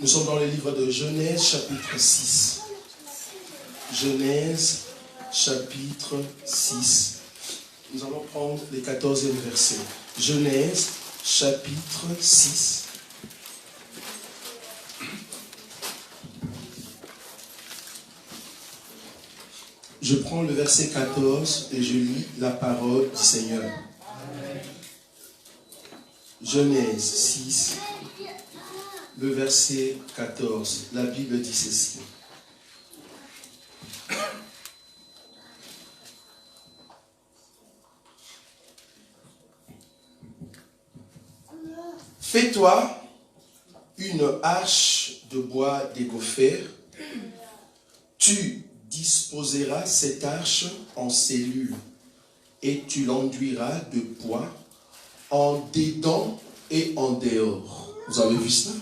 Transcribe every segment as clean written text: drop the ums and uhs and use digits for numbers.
Nous sommes dans le livre de Genèse, chapitre 6. Genèse, chapitre 6. Nous allons prendre les 14e versets. Genèse, chapitre 6. Je prends le verset 14 et je lis la parole du Seigneur. Genèse 6, le verset 14. La Bible dit ceci. Fais-toi une hache de bois d'égophère. Tu disposeras cette hache en cellules et tu l'enduiras de bois en dedans et en dehors. Vous avez vu cela?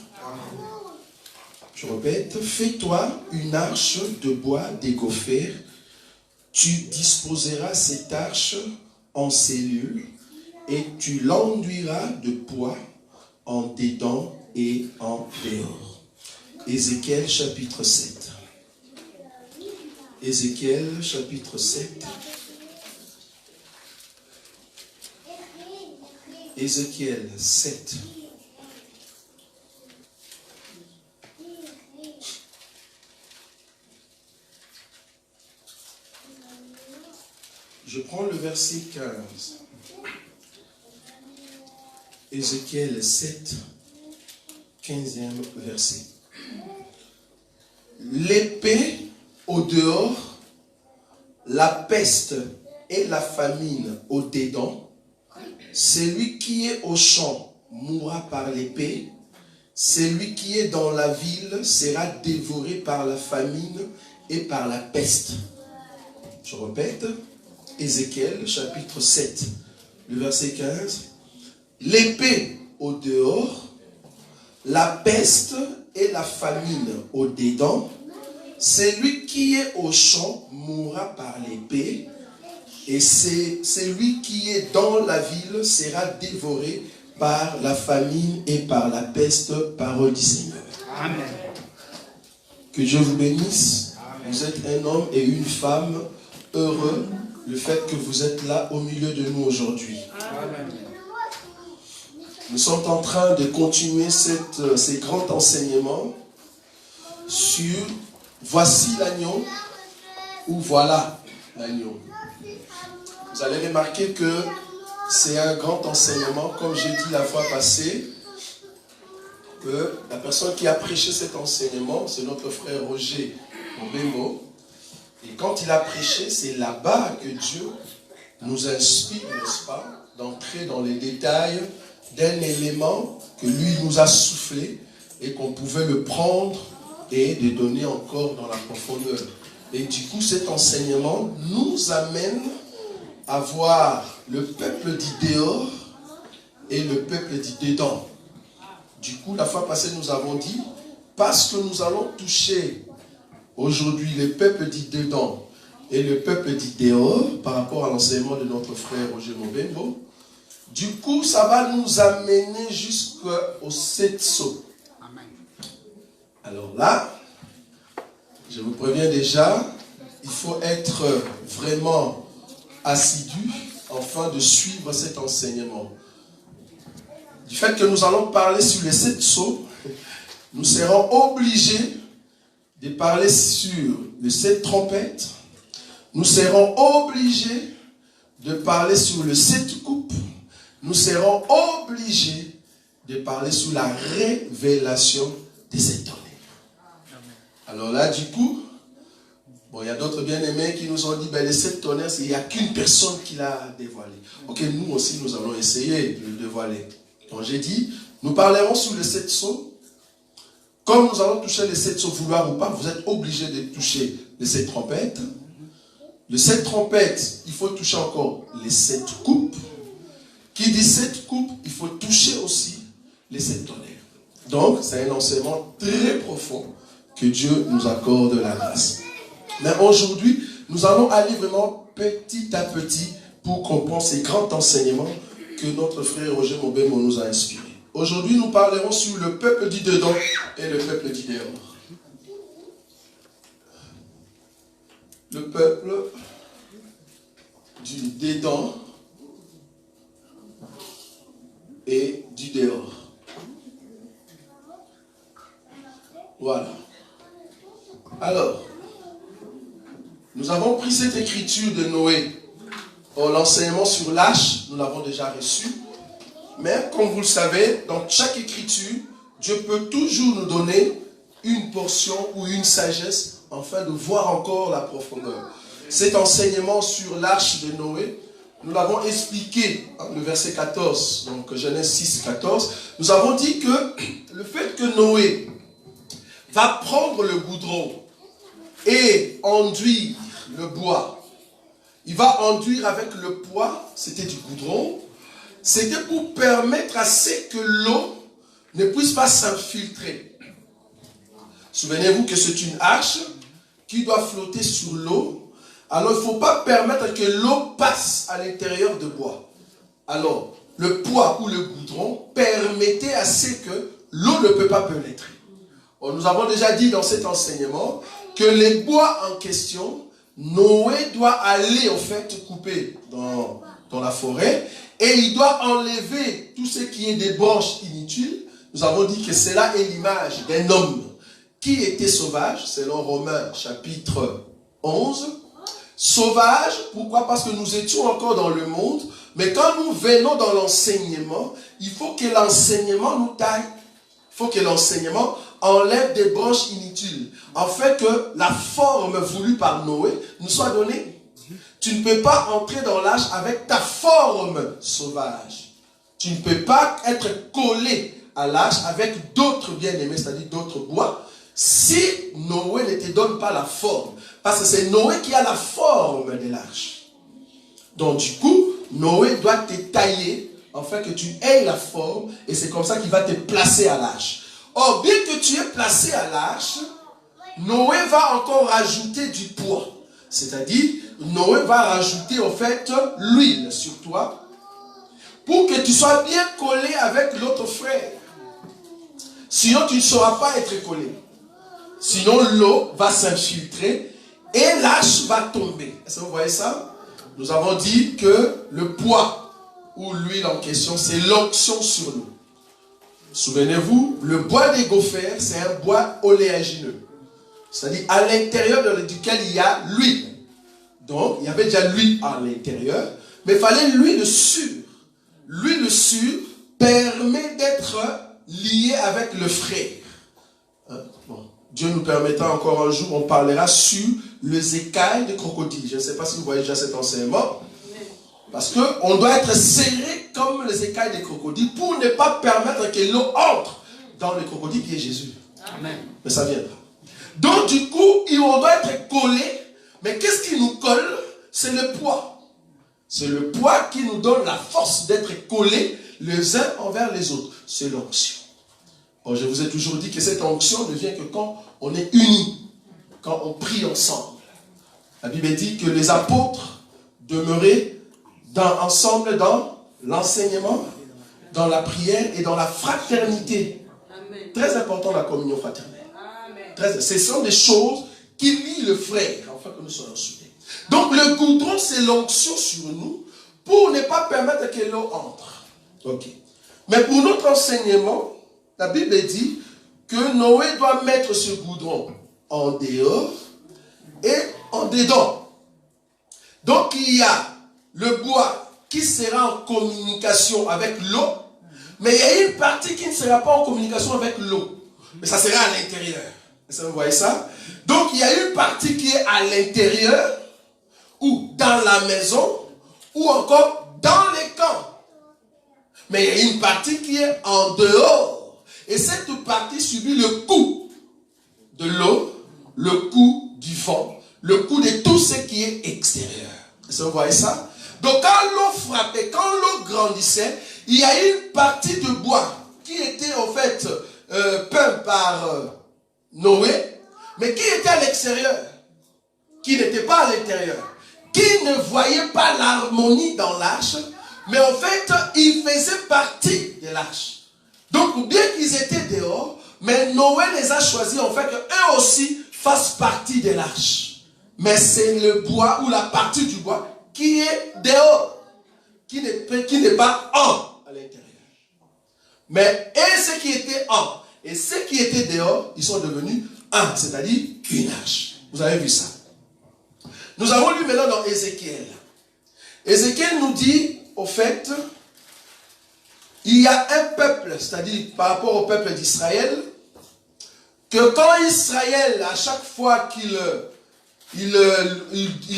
Je répète, fais-toi une hache de bois d'égophère. Tu disposeras cette hache en cellules et tu l'enduiras de bois en dedans et en dehors. Ézéchiel chapitre 7. Ézéchiel chapitre 7. Ézéchiel 7. Je prends le verset 15. Ézéchiel 7, 15e verset. L'épée au dehors, la peste et la famine au dedans. Celui qui est au champ mourra par l'épée. Celui qui est dans la ville sera dévoré par la famine et par la peste. Je répète, Ézéchiel chapitre 7, le verset 15. L'épée au dehors, la peste et la famine au dedans. Celui qui est au champ mourra par l'épée, et celui qui est dans la ville sera dévoré par la famine et par la peste, parole du Seigneur. Amen. Que Dieu vous bénisse. Amen. Vous êtes un homme et une femme heureux, le fait que vous êtes là au milieu de nous aujourd'hui. Amen. Nous sommes en train de continuer ces grands enseignements sur voici l'agneau ou voilà l'agneau. Vous allez remarquer que c'est un grand enseignement, comme j'ai dit la fois passée, que la personne qui a prêché cet enseignement, c'est notre frère Roger Mbembo. Et quand il a prêché, c'est là-bas que Dieu nous inspire, n'est-ce pas, d'entrer dans les détails d'un élément que lui nous a soufflé et qu'on pouvait le prendre et de donner encore dans la profondeur. Et du coup, cet enseignement nous amène à voir le peuple dit dehors et le peuple dit dedans. Du coup, la fois passée, nous avons dit, parce que nous allons toucher aujourd'hui le peuple dit dedans et le peuple dit dehors par rapport à l'enseignement de notre frère Roger Mbembo, du coup, ça va nous amener jusqu'au 7 sceaux. Alors là, je vous préviens déjà, il faut être vraiment assidu afin de suivre cet enseignement. Du fait que nous allons parler sur les 7 sceaux, nous serons obligés de parler sur les 7 trompettes. Nous serons obligés de parler sur les 7 coupes. Nous serons obligés de parler sur la révélation de ces tonnerres. Alors là, du coup, bon, il y a d'autres bien-aimés qui nous ont dit, ben, les 7 tonnerres, il n'y a qu'une personne qui l'a dévoilé. Ok, nous aussi, nous allons essayer de le dévoiler. Donc j'ai dit, nous parlerons sur les 7 sceaux. Comme nous allons toucher les 7 sceaux, vouloir ou pas, vous êtes obligés de toucher les 7 trompettes. Les 7 trompettes, il faut toucher encore les 7 coupes. Qui dit 7 coupes, il faut toucher aussi les 7 tonnerres. Donc, c'est un enseignement très profond que Dieu nous accorde la grâce. Mais aujourd'hui, nous allons aller vraiment petit à petit pour comprendre ces grands enseignements que notre frère Roger Mbembo nous a inspirés. Aujourd'hui, nous parlerons sur le peuple du dedans et le peuple du dehors. Le peuple du dedans et du dehors. Voilà. Alors, nous avons pris cette écriture de Noé. L'enseignement sur l'arche, nous l'avons déjà reçu. Mais comme vous le savez, dans chaque écriture, Dieu peut toujours nous donner une portion ou une sagesse afin de voir encore la profondeur. Cet enseignement sur l'arche de Noé, nous l'avons expliqué dans le verset 14, donc Genèse 6, 14. Nous avons dit que le fait que Noé va prendre le goudron et enduire le bois, il va enduire avec le poids, c'était du goudron, c'était pour permettre à ce que l'eau ne puisse pas s'infiltrer. Souvenez-vous que c'est une arche qui doit flotter sur l'eau. Alors, il ne faut pas permettre que l'eau passe à l'intérieur du bois. Alors, le poids ou le goudron permettait à ce que l'eau ne peut pas pénétrer. Bon, nous avons déjà dit dans cet enseignement que les bois en question, Noé doit aller en fait couper dans la forêt et il doit enlever tout ce qui est des branches inutiles. Nous avons dit que cela est l'image d'un homme qui était sauvage, selon Romains chapitre 11. Sauvage, pourquoi? Parce que nous étions encore dans le monde, mais quand nous venons dans l'enseignement, il faut que l'enseignement nous taille. Il faut que l'enseignement enlève des branches inutiles, afin que la forme voulue par Noé nous soit donnée. Tu ne peux pas entrer dans l'arche avec ta forme sauvage. Tu ne peux pas être collé à l'arche avec d'autres bien-aimés, c'est-à-dire d'autres bois, si Noé ne te donne pas la forme. Parce que c'est Noé qui a la forme de l'arche. Donc du coup, Noé doit te tailler afin que tu aies la forme et c'est comme ça qu'il va te placer à l'arche. Or, bien que tu es placé à l'arche, Noé va encore rajouter du poids. C'est-à-dire, Noé va rajouter en fait l'huile sur toi pour que tu sois bien collé avec l'autre frère. Sinon, tu ne sauras pas être collé. Sinon, l'eau va s'infiltrer et l'arche va tomber. Est-ce que vous voyez ça? Nous avons dit que le poids ou l'huile en question, c'est l'onction sur nous. Souvenez-vous, le bois des gophères, c'est un bois oléagineux. C'est-à-dire à l'intérieur duquel il y a l'huile. Donc, il y avait déjà l'huile à l'intérieur, mais il fallait l'huile sûre. L'huile sûre permet d'être lié avec le frère. Bon. Dieu nous permettra encore un jour, on parlera sur les écailles de crocodile. Je ne sais pas si vous voyez déjà cet enseignement. Parce qu'on doit être serré comme les écailles des crocodiles pour ne pas permettre que l'eau entre dans le crocodile qui est Jésus. Amen. Mais ça viendra. Donc du coup, on doit être collé. Mais qu'est-ce qui nous colle? C'est le poids. C'est le poids qui nous donne la force d'être collés les uns envers les autres. C'est l'onction. Bon, je vous ai toujours dit que cette onction ne vient que quand on est unis, quand on prie ensemble. La Bible dit que les apôtres demeuraient ensemble dans l'enseignement, dans la prière et dans la fraternité. Amen. Très important la communion fraternelle. Ce sont des choses qui lient le frère, afin que nous soyons soudés. Donc le goudron, c'est l'onction sur nous pour ne pas permettre que l'eau entre. Ok. Mais pour notre enseignement, la Bible dit que Noé doit mettre ce goudron en dehors et en dedans. Donc il y a le bois qui sera en communication avec l'eau, mais il y a une partie qui ne sera pas en communication avec l'eau. Mais ça sera à l'intérieur. Est-ce que vous voyez ça? Donc il y a une partie qui est à l'intérieur, ou dans la maison, ou encore dans les camps. Mais il y a une partie qui est en dehors. Et cette partie subit le coup de l'eau, le coup du vent, le coup de tout ce qui est extérieur. Est-ce que vous voyez ça? Donc quand l'eau frappait, quand l'eau grandissait, il y a une partie de bois qui était en fait peint par Noé, mais qui était à l'extérieur, qui n'était pas à l'intérieur, qui ne voyait pas l'harmonie dans l'arche, mais en fait, il faisait partie de l'arche. Donc, bien qu'ils étaient dehors, mais Noé les a choisis en fait qu'eux aussi fassent partie de l'arche. Mais c'est le bois ou la partie du bois qui est dehors, qui n'est pas en à l'intérieur. Mais et ceux qui étaient en et ceux qui étaient dehors, ils sont devenus un, c'est-à-dire une arche. Vous avez vu ça? Nous avons lu maintenant dans Ézéchiel. Ézéchiel nous dit, au fait, il y a un peuple, c'est-à-dire par rapport au peuple d'Israël, que quand Israël, à chaque fois qu'il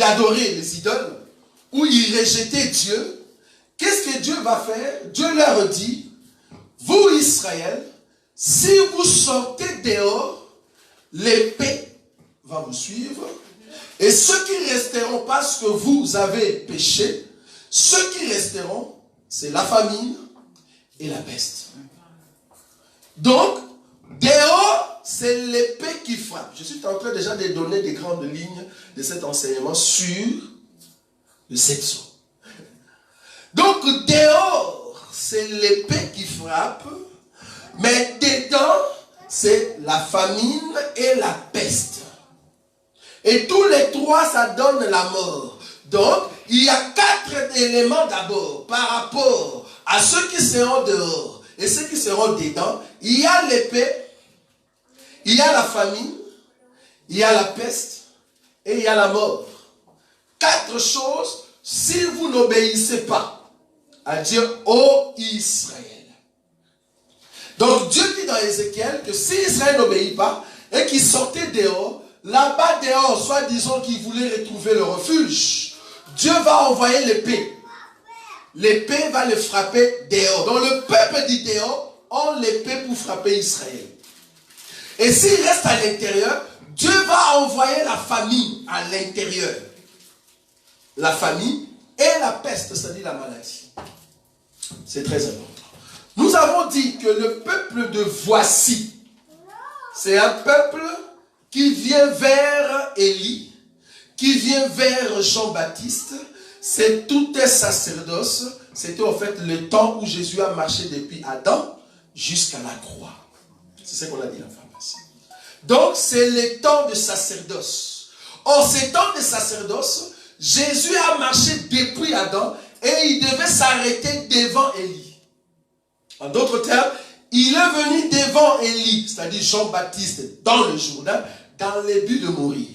adorait les idoles, ou il rejetait Dieu, qu'est-ce que Dieu va faire? Dieu leur dit, vous Israël, si vous sortez dehors, l'épée va vous suivre, et ceux qui resteront parce que vous avez péché, ceux qui resteront, c'est la famine et la peste. Donc, dehors, c'est l'épée qui frappe. Je suis en train déjà de donner des grandes lignes de cet enseignement sur le sexo. Donc, dehors, c'est l'épée qui frappe, mais dedans, c'est la famine et la peste. Et tous les trois, ça donne la mort. Donc, il y a 4 éléments d'abord par rapport à ceux qui seront dehors et ceux qui seront dedans. Il y a l'épée, il y a la famine, il y a la peste et il y a la mort. 4 choses, si vous n'obéissez pas à Dieu, ô Israël. Donc Dieu dit dans Ézéchiel que si Israël n'obéit pas et qu'il sortait dehors, là-bas dehors, soit disons qu'il voulait retrouver le refuge, Dieu va envoyer l'épée. L'épée va le frapper dehors. Donc le peuple dit dehors, ont l'épée pour frapper Israël. Et s'il reste à l'intérieur, Dieu va envoyer la famine à l'intérieur. La famine et la peste, c'est-à-dire la maladie. C'est très important. Nous avons dit que le peuple de voici, c'est un peuple qui vient vers Élie, qui vient vers Jean-Baptiste. C'est tout un sacerdoce. C'était en fait le temps où Jésus a marché depuis Adam jusqu'à la croix. C'est ce qu'on a dit la fois passée. Donc c'est le temps de sacerdoce. En ces temps de sacerdoce, Jésus a marché depuis Adam et il devait s'arrêter devant Élie. En d'autres termes, il est venu devant Élie, c'est-à-dire Jean-Baptiste, dans le Jourdain, dans le but de mourir.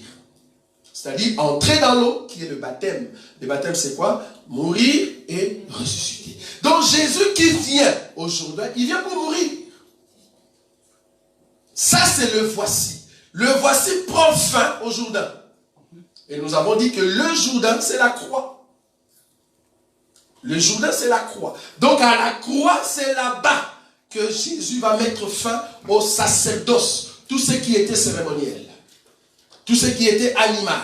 C'est-à-dire entrer dans l'eau, qui est le baptême. Le baptême, c'est quoi? Mourir et ressusciter. Donc Jésus qui vient au Jourdain, il vient pour mourir. Ça, c'est le voici. Le voici prend fin au Jourdain. Et nous avons dit que le Jourdain, c'est la croix. Le Jourdain, c'est la croix. Donc à la croix, c'est là-bas que Jésus va mettre fin au sacerdoce. Tout ce qui était cérémoniel. Tout ce qui était animal.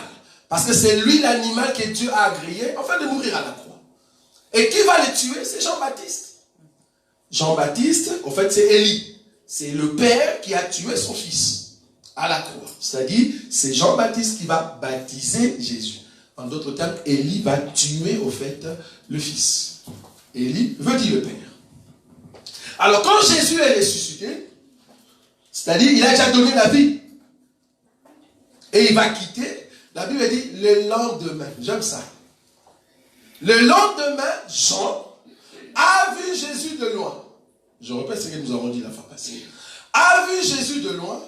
Parce que c'est lui l'animal que Dieu a agréé afin de mourir à la croix. Et qui va le tuer? C'est Jean-Baptiste. Jean-Baptiste, en fait, c'est Élie. C'est le père qui a tué son fils à la croix. C'est-à-dire, c'est Jean-Baptiste qui va baptiser Jésus. En d'autres termes, Élie va tuer, au fait, le fils. Élie veut dire le père. Alors, quand Jésus est ressuscité, c'est-à-dire, il a déjà donné la vie. Et il va quitter. La Bible dit, le lendemain. J'aime ça. Le lendemain, Jean a vu Jésus de loin. Je répète ce que nous avons dit la fois passée. A vu Jésus de loin.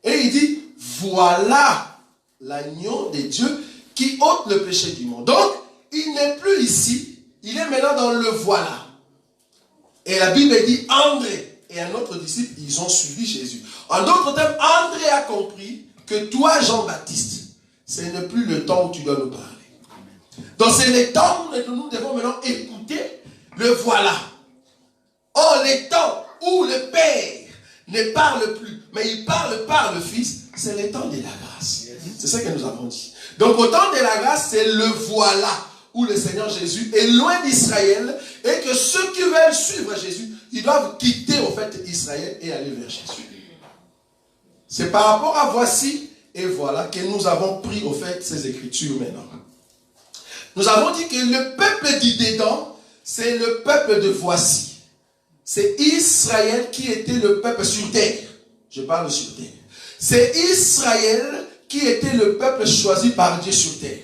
Et il dit, voilà l'agneau de Dieu qui ôte le péché du monde. Donc, il n'est plus ici. Il est maintenant dans le voilà. Et la Bible dit, André et un autre disciple, ils ont suivi Jésus. En d'autres termes, André a compris que toi, Jean-Baptiste, ce n'est plus le temps où tu dois nous parler. Donc, c'est le temps où nous devons maintenant écouter le voilà. Or, les temps où le Père ne parle plus, mais il parle par le Fils, c'est le temps de la grâce. C'est ce que nous avons dit. Donc, au temps de la grâce, c'est le voilà où le Seigneur Jésus est loin d'Israël et que ceux qui veulent suivre Jésus, ils doivent quitter au fait Israël et aller vers Jésus. C'est par rapport à voici et voilà que nous avons pris au fait ces écritures maintenant. Nous avons dit que le peuple dit dedans, c'est le peuple de voici. c'est Israël qui était le peuple sur terre. Je parle sur terre. C'est Israël qui était le peuple choisi par Dieu sur terre.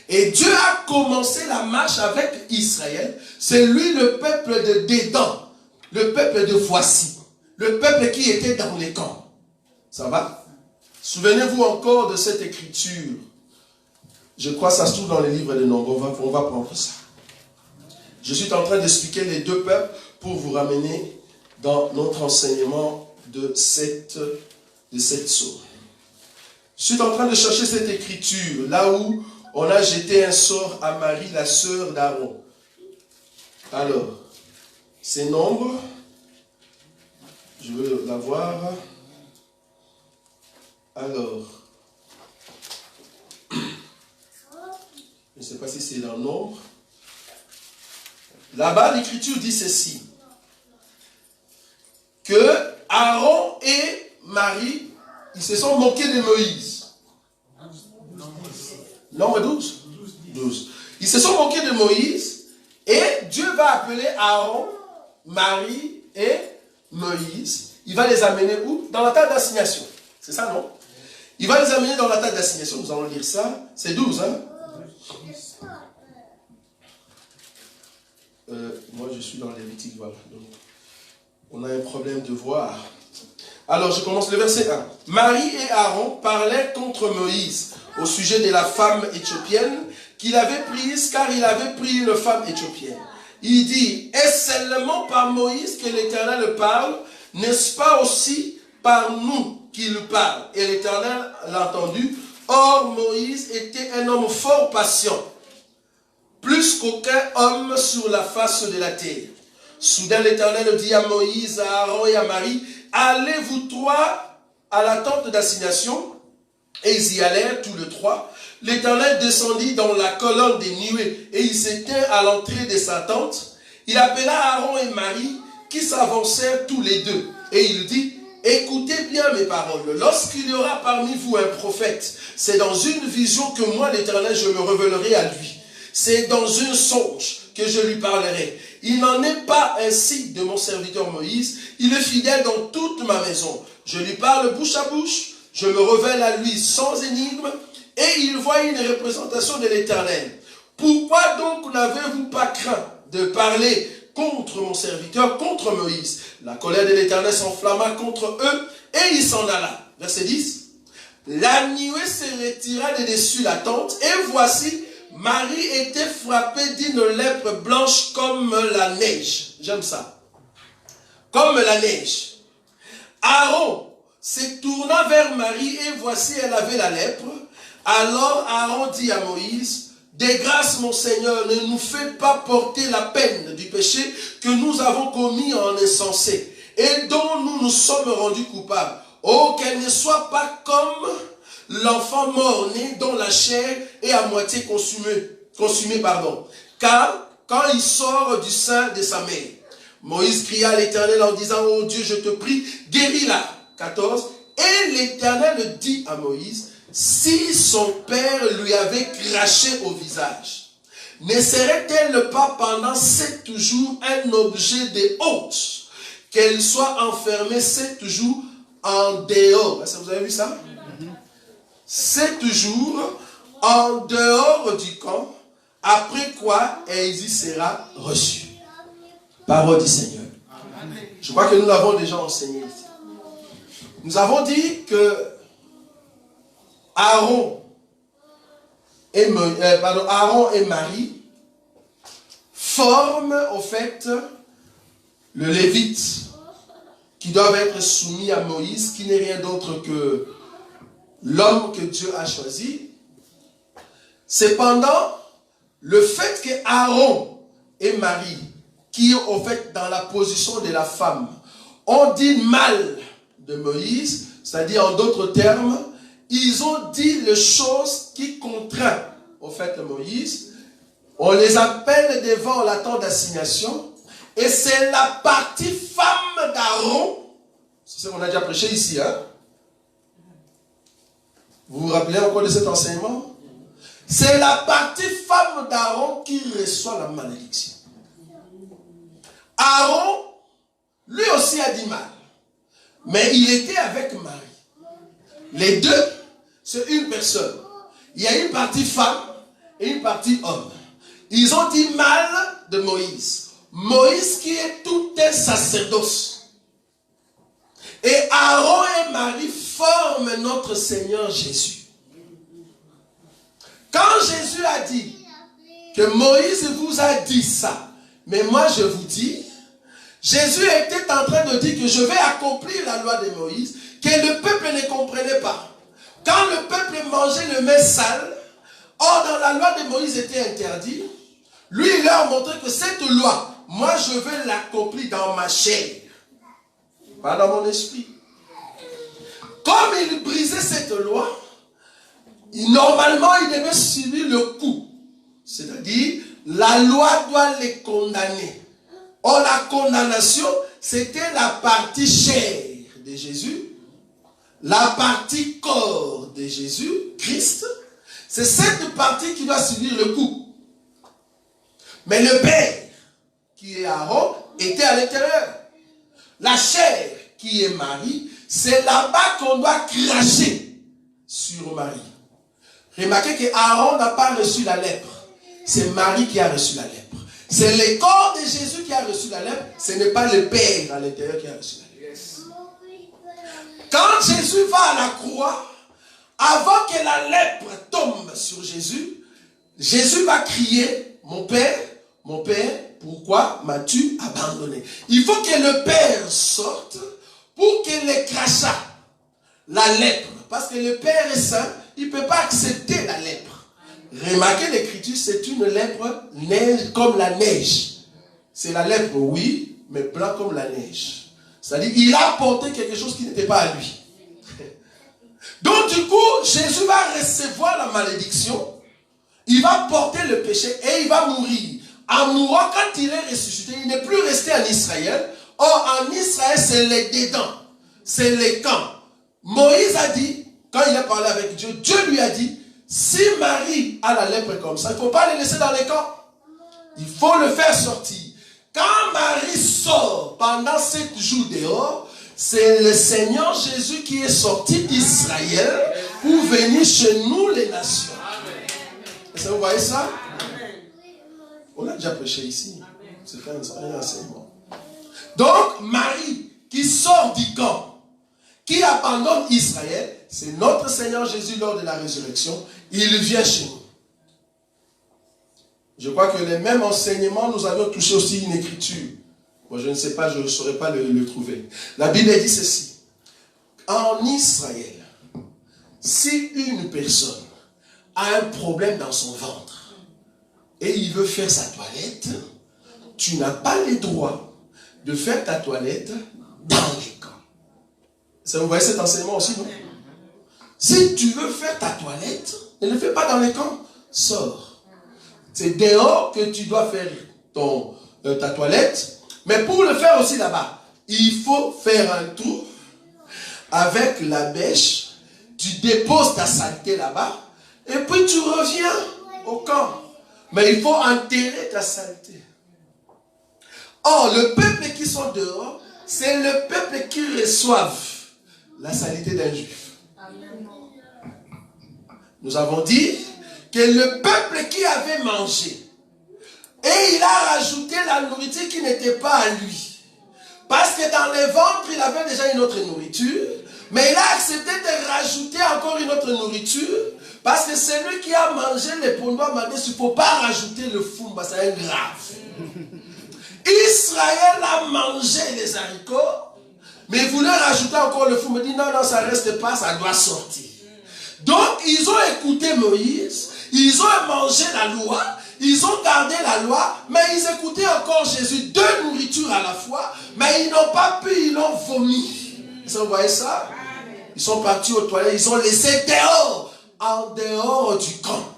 Et Dieu a commencé la marche avec Israël. C'est lui le peuple de Dédan, le peuple de Voici, le peuple qui était dans les camps. Ça va? Souvenez-vous encore de cette écriture. Je crois que ça se trouve dans les livres de Nombres. On va prendre ça. Je suis en train d'expliquer les deux peuples pour vous ramener dans notre enseignement de cette source. Je suis en train de chercher cette écriture, là où on a jeté un sort à Marie, la sœur d'Aaron. Alors, c'est Nombres. Je veux la voir. Alors, je ne sais pas si c'est dans Nombre. Là-bas, l'écriture dit ceci. Que Aaron et Marie, ils se sont moqués de Moïse. Nombre 12. Ils se sont moqués de Moïse et Dieu va appeler Aaron, Marie et Moïse. Il va les amener où? Dans la table d'assignation. C'est ça, non? Il va les amener dans la table d'assignation. Nous allons lire ça. C'est 12, hein? Moi, je suis dans Lévitique, voilà. Donc, on a un problème de voir. Alors, je commence le verset 1. Marie et Aaron parlaient contre Moïse au sujet de la femme éthiopienne qu'il avait prise, car il avait pris une femme éthiopienne. Il dit, est-ce seulement par Moïse que l'Éternel parle? N'est-ce pas aussi par nous qu'il parle? Et l'Éternel l'a entendu. Or, Moïse était un homme fort patient, plus qu'aucun homme sur la face de la terre. Soudain, l'Éternel dit à Moïse, à Aaron et à Marie, allez-vous trois à la tente d'assignation. Et ils y allèrent tous les trois. L'Éternel descendit dans la colonne des nuées et il s'éteint à l'entrée de sa tente. Il appela Aaron et Marie qui s'avancèrent tous les deux. Et il dit, écoutez bien mes paroles. Lorsqu'il y aura parmi vous un prophète, c'est dans une vision que moi, l'Éternel, je me révélerai à lui. C'est dans un songe que je lui parlerai. Il n'en est pas ainsi de mon serviteur Moïse. Il est fidèle dans toute ma maison. Je lui parle bouche à bouche. Je me révèle à lui sans énigme. Et il voit une représentation de l'Éternel. Pourquoi donc n'avez-vous pas craint de parler contre mon serviteur, contre Moïse? La colère de l'Éternel s'enflamma contre eux et il s'en alla. Verset 10. La nuée se retira de dessus la tente et voici, Marie était frappée d'une lèpre blanche comme la neige. J'aime ça. Comme la neige. Aaron se tourna vers Marie et voici, elle avait la lèpre. Alors Aaron dit à Moïse, de grâce mon Seigneur, ne nous fais pas porter la peine du péché que nous avons commis en insensé et dont nous nous sommes rendus coupables. Oh, qu'elle ne soit pas comme l'enfant mort-né dont la chair est à moitié consumée. Car quand il sort du sein de sa mère, Moïse cria à l'Éternel en disant, oh Dieu, je te prie, guéris-la. 14. Et l'Éternel dit à Moïse, si son père lui avait craché au visage, ne serait-elle pas pendant 7 jours un objet de honte, qu'elle soit enfermée 7 jours en dehors? Est-ce que vous avez vu ça? 7 jours en dehors du camp, après quoi elle y sera reçue. Parole du Seigneur. Je crois que nous l'avons déjà enseigné ici. Nous avons dit que Aaron et Marie forment au fait le Lévite qui doivent être soumis à Moïse, qui n'est rien d'autre que l'homme que Dieu a choisi. Cependant, le fait que Aaron et Marie, qui sont au fait dans la position de la femme, ont dit mal de Moïse, c'est-à-dire en d'autres termes, ils ont dit les choses qui contraignent au fait Moïse. On les appelle devant la tente d'assignation et c'est la partie femme d'Aaron, c'est ce qu'on a déjà prêché ici, hein? Vous vous rappelez encore de cet enseignement? C'est la partie femme d'Aaron qui reçoit la malédiction. Aaron lui aussi a dit mal. Mais il était avec Marie. Les deux, c'est une personne. Il y a une partie femme et une partie homme. Ils ont dit mal de Moïse. Moïse qui est tout un sacerdoce. Et Aaron et Marie forment notre Seigneur Jésus. Quand Jésus a dit que Moïse vous a dit ça, mais moi je vous dis, Jésus était en train de dire que je vais accomplir la loi de Moïse, que le peuple ne comprenait pas. Quand le peuple mangeait le mets sale, or dans la loi de Moïse était interdit, lui il leur montrait que cette loi, moi je vais l'accomplir dans ma chair, pas dans mon esprit. Comme il brisait cette loi, normalement il devait subir le coup. C'est-à-dire, la loi doit les condamner. Or la condamnation, c'était la partie chair de Jésus, la partie corps de Jésus, Christ. C'est cette partie qui doit subir le coup. Mais le Père, qui est Aaron, était à l'intérieur. La chair, qui est Marie, c'est là-bas qu'on doit cracher sur Marie. Remarquez que Aaron n'a pas reçu la lèpre. C'est Marie qui a reçu la lèpre. C'est le corps de Jésus qui a reçu la lèpre. Ce n'est pas le Père à l'intérieur qui a reçu la lèpre. Quand Jésus va à la croix, avant que la lèpre tombe sur Jésus, Jésus va crier, mon Père, pourquoi m'as-tu abandonné? Il faut que le Père sorte pour que les crachats, la lèpre, parce que le Père est saint, il ne peut pas accepter la lèpre. Remarquez l'écriture, c'est une lèpre neige comme la neige. C'est la lèpre, oui, mais blanc comme la neige. C'est-à-dire, il a porté quelque chose qui n'était pas à lui. Donc du coup, Jésus va recevoir la malédiction, il va porter le péché et il va mourir. En mourant, quand il est ressuscité, il n'est plus resté en Israël. Or, en Israël, c'est les dedans, c'est les camps. Moïse a dit, quand il a parlé avec Dieu, Dieu lui a dit, si Marie a la lèpre comme ça, il ne faut pas les laisser dans les camps. Il faut le faire sortir. Quand Marie sort pendant 7 jours dehors, c'est le Seigneur Jésus qui est sorti d'Israël pour venir chez nous les nations. Est-ce que vous voyez ça? On a déjà prêché ici. C'est un enseignement. Donc Marie qui sort du camp, qui abandonne Israël, c'est notre Seigneur Jésus lors de la résurrection. Il vient chez nous. Je crois que les mêmes enseignements, nous avions touché aussi une écriture. Moi, je ne sais pas, je ne saurais pas le trouver. La Bible dit ceci. En Israël, si une personne a un problème dans son ventre et il veut faire sa toilette, tu n'as pas le droit de faire ta toilette dans les camps. Ça, vous voyez cet enseignement aussi, non? Si tu veux faire ta toilette, ne le fais pas dans les camps, sors. C'est dehors que tu dois faire ta toilette. Mais pour le faire aussi là-bas, il faut faire un tour avec la bêche. Tu déposes ta saleté là-bas. Et puis tu reviens au camp. Mais il faut enterrer ta saleté. Or, le peuple qui sont dehors, c'est le peuple qui reçoivent la saleté d'un juif. Nous avons dit que le peuple qui avait mangé, et il a rajouté la nourriture qui n'était pas à lui. Parce que dans le ventre, il avait déjà une autre nourriture, mais il a accepté de rajouter encore une autre nourriture, parce que celui qui a mangé les pondois m'a dit, il ne faut pas rajouter le foumba, c'est grave. Israël a mangé les haricots, mais il voulait rajouter encore le foumba. Il dit, non, ça ne reste pas, ça doit sortir. Donc, ils ont écouté Moïse, ils ont mangé la loi, ils ont gardé la loi, mais ils écoutaient encore Jésus, 2 nourritures à la fois, mais ils n'ont pas pu, ils l'ont vomi. Vous voyez ça? Ils sont partis aux toilettes, ils ont laissé dehors, en dehors du camp.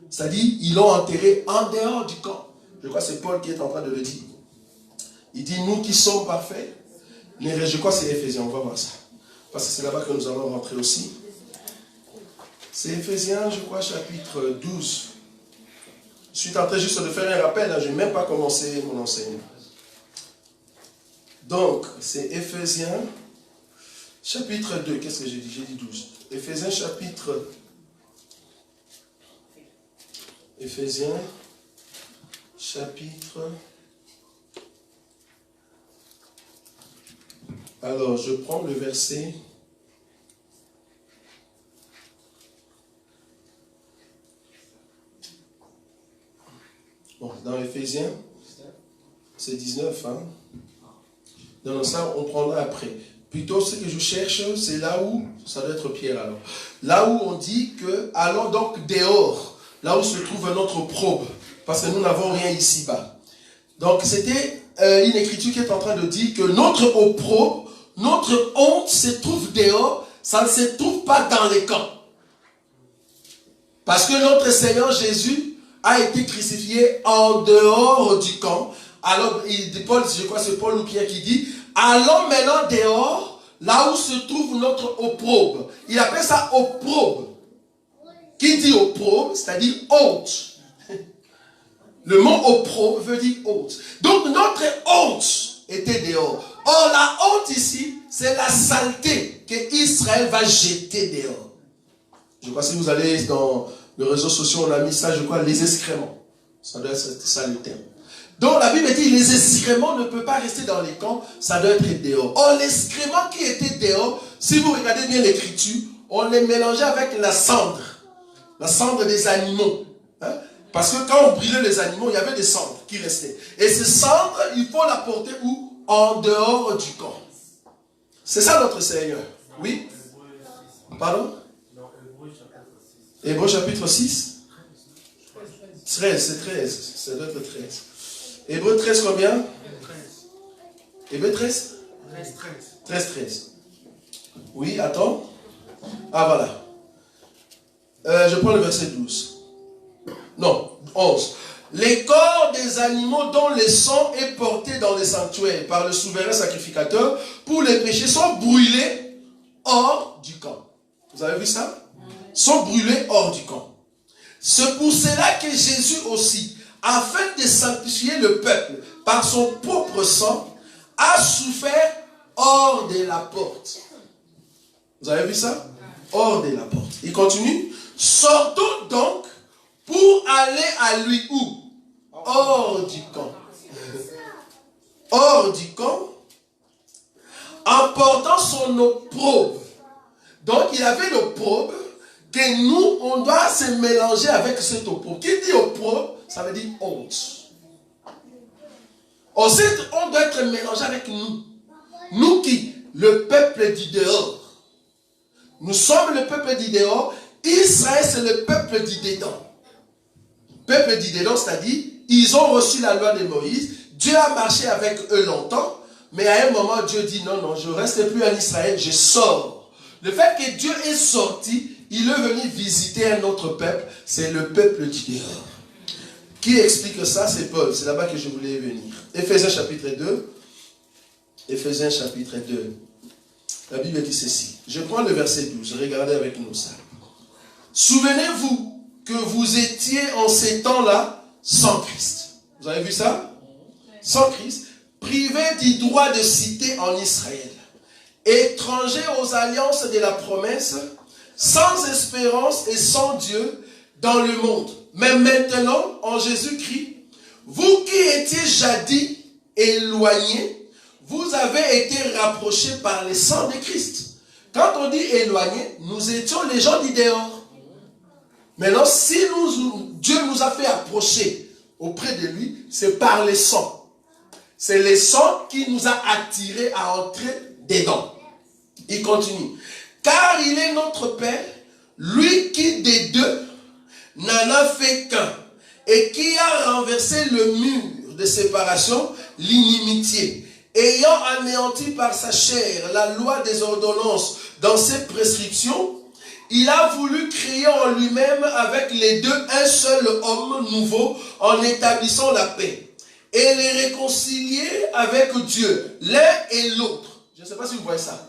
C'est-à-dire, ils l'ont enterré en dehors du camp. Je crois que c'est Paul qui est en train de le dire. Il dit, nous qui sommes parfaits, mais je crois que c'est Éphésiens, on va voir ça. Parce que c'est là-bas que nous allons rentrer aussi. C'est Éphésiens, je crois, chapitre 12. Je suis en train juste de faire un rappel, je n'ai même pas commencé mon enseignement. Donc, c'est Éphésiens, chapitre 2. Qu'est-ce que j'ai dit? J'ai dit 12. Éphésiens, chapitre... Éphésiens, chapitre... Alors, je prends le verset... Bon, dans Éphésiens, c'est 19, hein? Non, ça, on prendra après. Plutôt, ce que je cherche, c'est là où, ça doit être Pierre alors, là où on dit que, allons donc dehors, là où se trouve notre opprobre, parce que nous n'avons rien ici-bas. Donc, c'était une écriture qui est en train de dire que notre opprobre, notre honte se trouve dehors, ça ne se trouve pas dans les camps. Parce que notre Seigneur Jésus a été crucifié en dehors du camp. Alors, Paul, je crois que c'est Paul ou Pierre qui dit, allons maintenant dehors, là où se trouve notre opprobre. Il appelle ça opprobre. Qui dit opprobre, c'est-à-dire honte. Le mot opprobre veut dire honte. Donc, notre honte était dehors. Or, la honte ici, c'est la saleté que Israël va jeter dehors. Je crois que si vous allez dans les réseaux sociaux, on a mis ça, je crois, les excréments. Ça doit être ça le terme. Donc la Bible dit, les excréments ne peuvent pas rester dans les camps, ça doit être dehors. Or, l'excrément qui était dehors, si vous regardez bien l'écriture, on les mélangeait avec la cendre des animaux. Hein? Parce que quand on brûlait les animaux, il y avait des cendres qui restaient. Et ces cendres, il faut la porter où? En dehors du camp. C'est ça notre Seigneur. Oui? Pardon? Hébreux chapitre 6? 13, c'est 13. Ça doit être 13. Hébreux 13 combien? Hébreux 13? 13. Oui, attends. Ah, voilà. Je prends le verset 12. Non, 11. Les corps des animaux dont le sang est porté dans les sanctuaires par le souverain sacrificateur pour les péchés sont brûlés hors du camp. Vous avez vu ça? Sont brûlés hors du camp. C'est pour cela que Jésus aussi, afin de sanctifier le peuple par son propre sang, a souffert hors de la porte. Vous avez vu ça? Hors de la porte. Il continue. Sortons donc pour aller à lui où? Hors du camp. Hors du camp, en portant son opprobre. Donc il avait l'opprobre que nous, on doit se mélanger avec cet opprobre. Qui dit opprobre, ça veut dire honte. Ensuite, on doit être mélangé avec nous. Nous qui? Le peuple du dehors. Nous sommes le peuple du dehors. Israël, c'est le peuple du dedans. Peuple du dedans, c'est-à-dire, ils ont reçu la loi de Moïse. Dieu a marché avec eux longtemps. Mais à un moment, Dieu dit, non, je ne reste plus en Israël, je sors. Le fait que Dieu est sorti, il est venu visiter un autre peuple, c'est le peuple du dehors. Qui explique ça? C'est Paul, c'est là-bas que je voulais venir. Éphésiens chapitre 2. Éphésiens chapitre 2. La Bible dit ceci. Je prends le verset 12, regardez avec nous ça. Souvenez-vous que vous étiez en ces temps-là sans Christ. Vous avez vu ça? Sans Christ, privés du droit de cité en Israël, étrangers aux alliances de la promesse, sans espérance et sans Dieu dans le monde. Mais maintenant, en Jésus-Christ, vous qui étiez jadis éloignés, vous avez été rapprochés par le sang de Christ. Quand on dit éloignés, nous étions les gens du dehors. Maintenant, si Dieu nous a fait approcher auprès de lui, c'est par le sang. C'est le sang qui nous a attirés à entrer dedans. Il continue. Car il est notre Père, lui qui des deux n'en a fait qu'un, et qui a renversé le mur de séparation, l'inimitié, ayant anéanti par sa chair la loi des ordonnances dans ses prescriptions. Il a voulu créer en lui-même avec les deux un seul homme nouveau en établissant la paix et les réconcilier avec Dieu, l'un et l'autre. Je ne sais pas si vous voyez ça.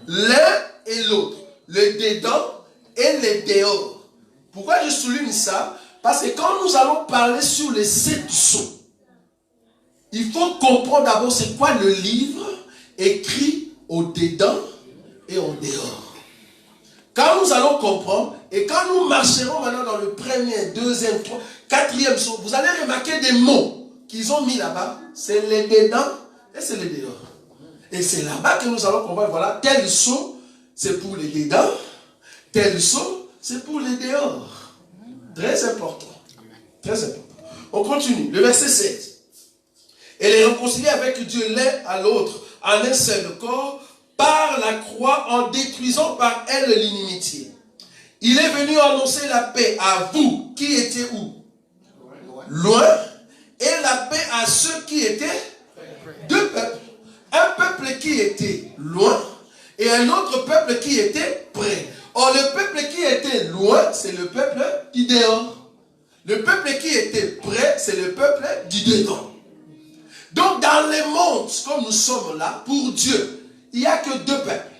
L'un et l'autre, le dedans et le dehors. Pourquoi je souligne ça? Parce que quand nous allons parler sur les 7 sceaux, il faut comprendre d'abord c'est quoi le livre écrit au dedans et au dehors. Quand nous allons comprendre, et quand nous marcherons maintenant dans le premier, deuxième, troisième, quatrième saut, vous allez remarquer des mots qu'ils ont mis là-bas. C'est les dedans et c'est les dehors. Et c'est là-bas que nous allons comprendre, voilà, tel saut, c'est pour les dedans, tel saut, c'est pour les dehors. Très important. Très important. On continue. Le verset 7. Elle est réconciliée avec Dieu l'un à l'autre, en un seul corps, par la croix, en détruisant par elle l'inimitié. Il est venu annoncer la paix à vous qui étiez où? Loin. Et la paix à ceux qui étaient deux peuples. Un peuple qui était loin et un autre peuple qui était près. Or, le peuple qui était loin, c'est le peuple du dehors. Le peuple qui était près, c'est le peuple du dedans. Donc, dans les mondes, comme nous sommes là, pour Dieu, il n'y a que deux peuples.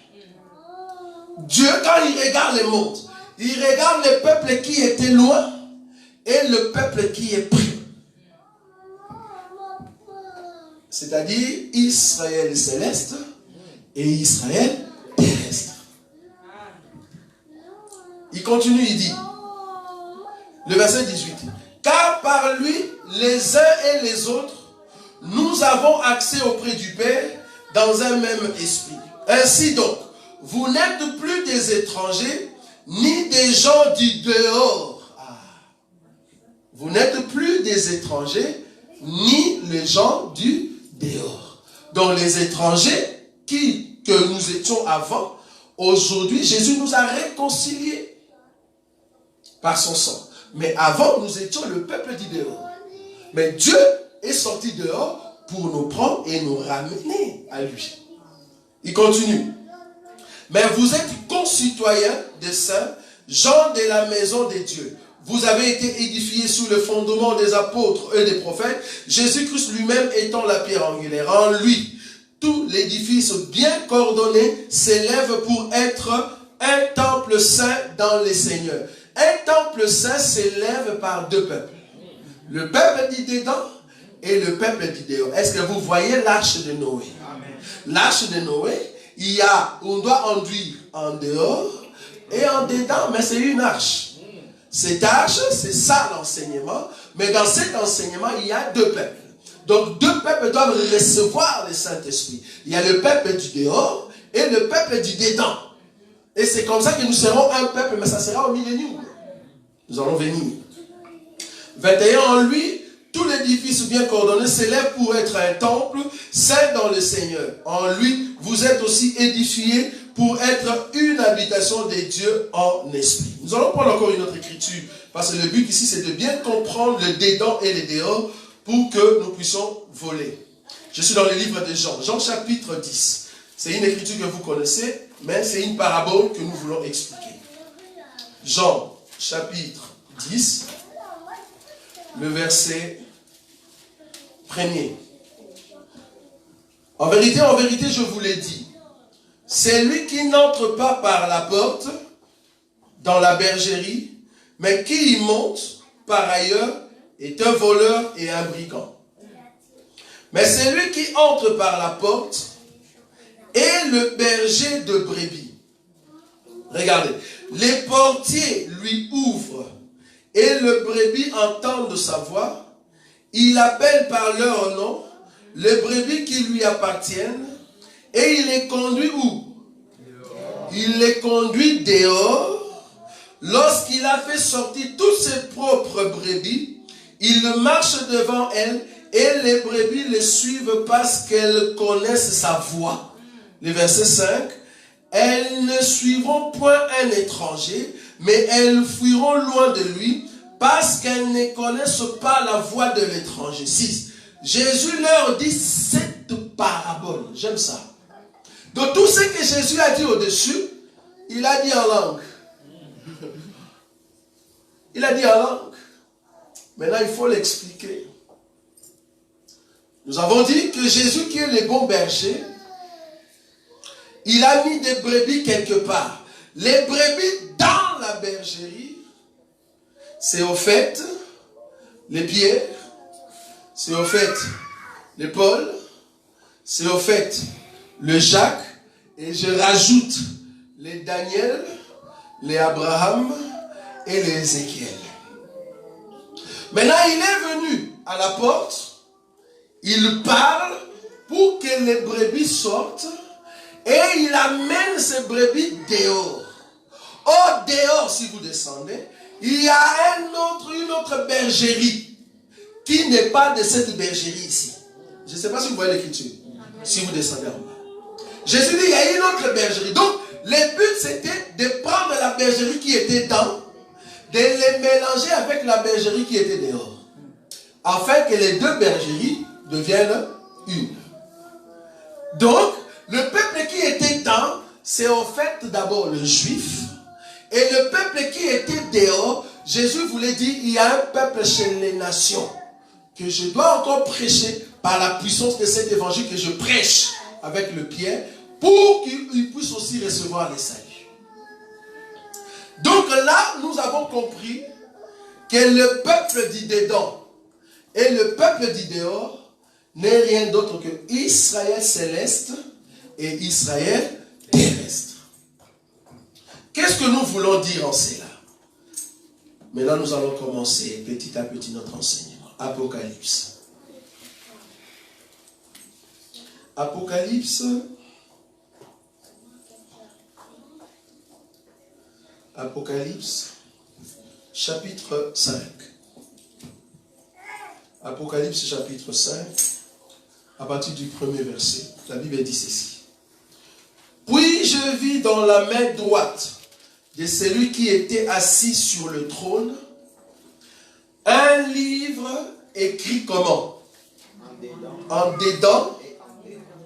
Dieu, quand il regarde les mondes, il regarde le peuple qui était loin et le peuple qui est près. C'est-à-dire Israël céleste et Israël terrestre. Il continue, il dit, le verset 18. Car par lui, les uns et les autres, nous avons accès auprès du Père dans un même esprit. Ainsi donc, vous n'êtes plus des étrangers, ni des gens du dehors. Vous n'êtes plus des étrangers, ni les gens du dehors. Donc les étrangers que nous étions avant, aujourd'hui, Jésus nous a réconciliés par son sang. Mais avant, nous étions le peuple du dehors. Mais Dieu est sorti dehors pour nous prendre et nous ramener à lui. Il continue. Mais vous êtes concitoyens des saints, gens de la maison de Dieu. Vous avez été édifiés sous le fondement des apôtres et des prophètes, Jésus-Christ lui-même étant la pierre angulaire. En lui, tout l'édifice bien coordonné s'élève pour être un temple saint dans les seigneurs. Un temple saint s'élève par deux peuples. Le peuple du dedans et le peuple du dehors. Est-ce que vous voyez l'arche de Noé? L'arche de Noé, on doit enduire en dehors et en dedans, mais c'est une arche. Cette arche, c'est ça l'enseignement, mais dans cet enseignement, il y a deux peuples. Donc deux peuples doivent recevoir le Saint-Esprit. Il y a le peuple du dehors et le peuple du dedans. Et c'est comme ça que nous serons un peuple, mais ça sera au millénium. Nous allons venir. 21, en lui, tout l'édifice bien coordonné s'élève pour être un temple saint dans le Seigneur. En lui, vous êtes aussi édifiés pour être une habitation des dieux en esprit. Nous allons prendre encore une autre écriture, parce que le but ici, c'est de bien comprendre le dedans et le dehors pour que nous puissions voler. Je suis dans le livre de Jean, Jean chapitre 10. C'est une écriture que vous connaissez, mais c'est une parabole que nous voulons expliquer. Jean chapitre 10, le verset 1er. En vérité, je vous l'ai dit, c'est lui qui n'entre pas par la porte dans la bergerie, mais qui y monte par ailleurs est un voleur et un brigand. Mais c'est lui qui entre par la porte est le berger de brebis. Regardez, les portiers lui ouvrent et le brebis entendent sa voix. Il appelle par leur nom les brebis qui lui appartiennent et il les conduit où? Il les conduit dehors. Lorsqu'il a fait sortir toutes ses propres brebis, il marche devant elles et les brebis les suivent parce qu'elles connaissent sa voix. Le verset 5. Elles ne suivront point un étranger, mais elles fuiront loin de lui parce qu'elles ne connaissent pas la voix de l'étranger. 6. Jésus leur dit cette parabole. J'aime ça. Donc tout ce que Jésus a dit au-dessus, il a dit en langue. Il a dit en langue. Maintenant, il faut l'expliquer. Nous avons dit que Jésus, qui est le bon berger, il a mis des brebis quelque part. Les brebis dans la bergerie, c'est au fait les pierres, c'est au fait l'épaule, c'est au fait le Jacques, et je rajoute les Daniel, les Abraham et les Ézéchiel. Maintenant, il est venu à la porte, il parle pour que les brebis sortent et il amène ces brebis dehors. Au dehors, si vous descendez, il y a une autre bergerie qui n'est pas de cette bergerie ici. Je ne sais pas si vous voyez l'écriture, si vous descendez en bas. Jésus dit, il y a une autre bergerie. Donc, le but c'était de prendre la bergerie qui était dans, de les mélanger avec la bergerie qui était dehors, afin que les deux bergeries deviennent une. Donc, le peuple qui était dans, c'est en fait d'abord le juif, et le peuple qui était dehors, Jésus voulait dire, il y a un peuple chez les nations, que je dois encore prêcher par la puissance de cet évangile que je prêche avec le pied, pour qu'ils puissent aussi recevoir les saluts. Donc là, nous avons compris que le peuple dit dedans et le peuple dit dehors n'est rien d'autre que Israël céleste et Israël terrestre. Qu'est-ce que nous voulons dire en cela? Maintenant, nous allons commencer petit à petit notre enseignement. Apocalypse. Apocalypse. Apocalypse, chapitre 5. Apocalypse, chapitre 5, à partir du premier verset. La Bible dit ceci. Puis je vis dans la main droite de celui qui était assis sur le trône un livre écrit comment? En dedans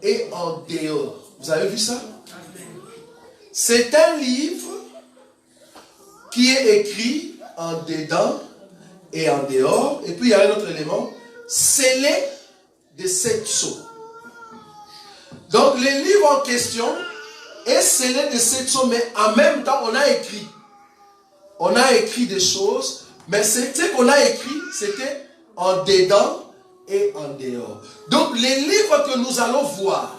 et en dehors. Vous avez vu ça? C'est un livre qui est écrit en dedans et en dehors. Et puis il y a un autre élément, scellé de 7 sceaux. Donc le livre en question est scellé de 7 sceaux, mais en même temps on a écrit. On a écrit des choses, mais ce qu'on a écrit, c'était en dedans et en dehors. Donc les livres que nous allons voir,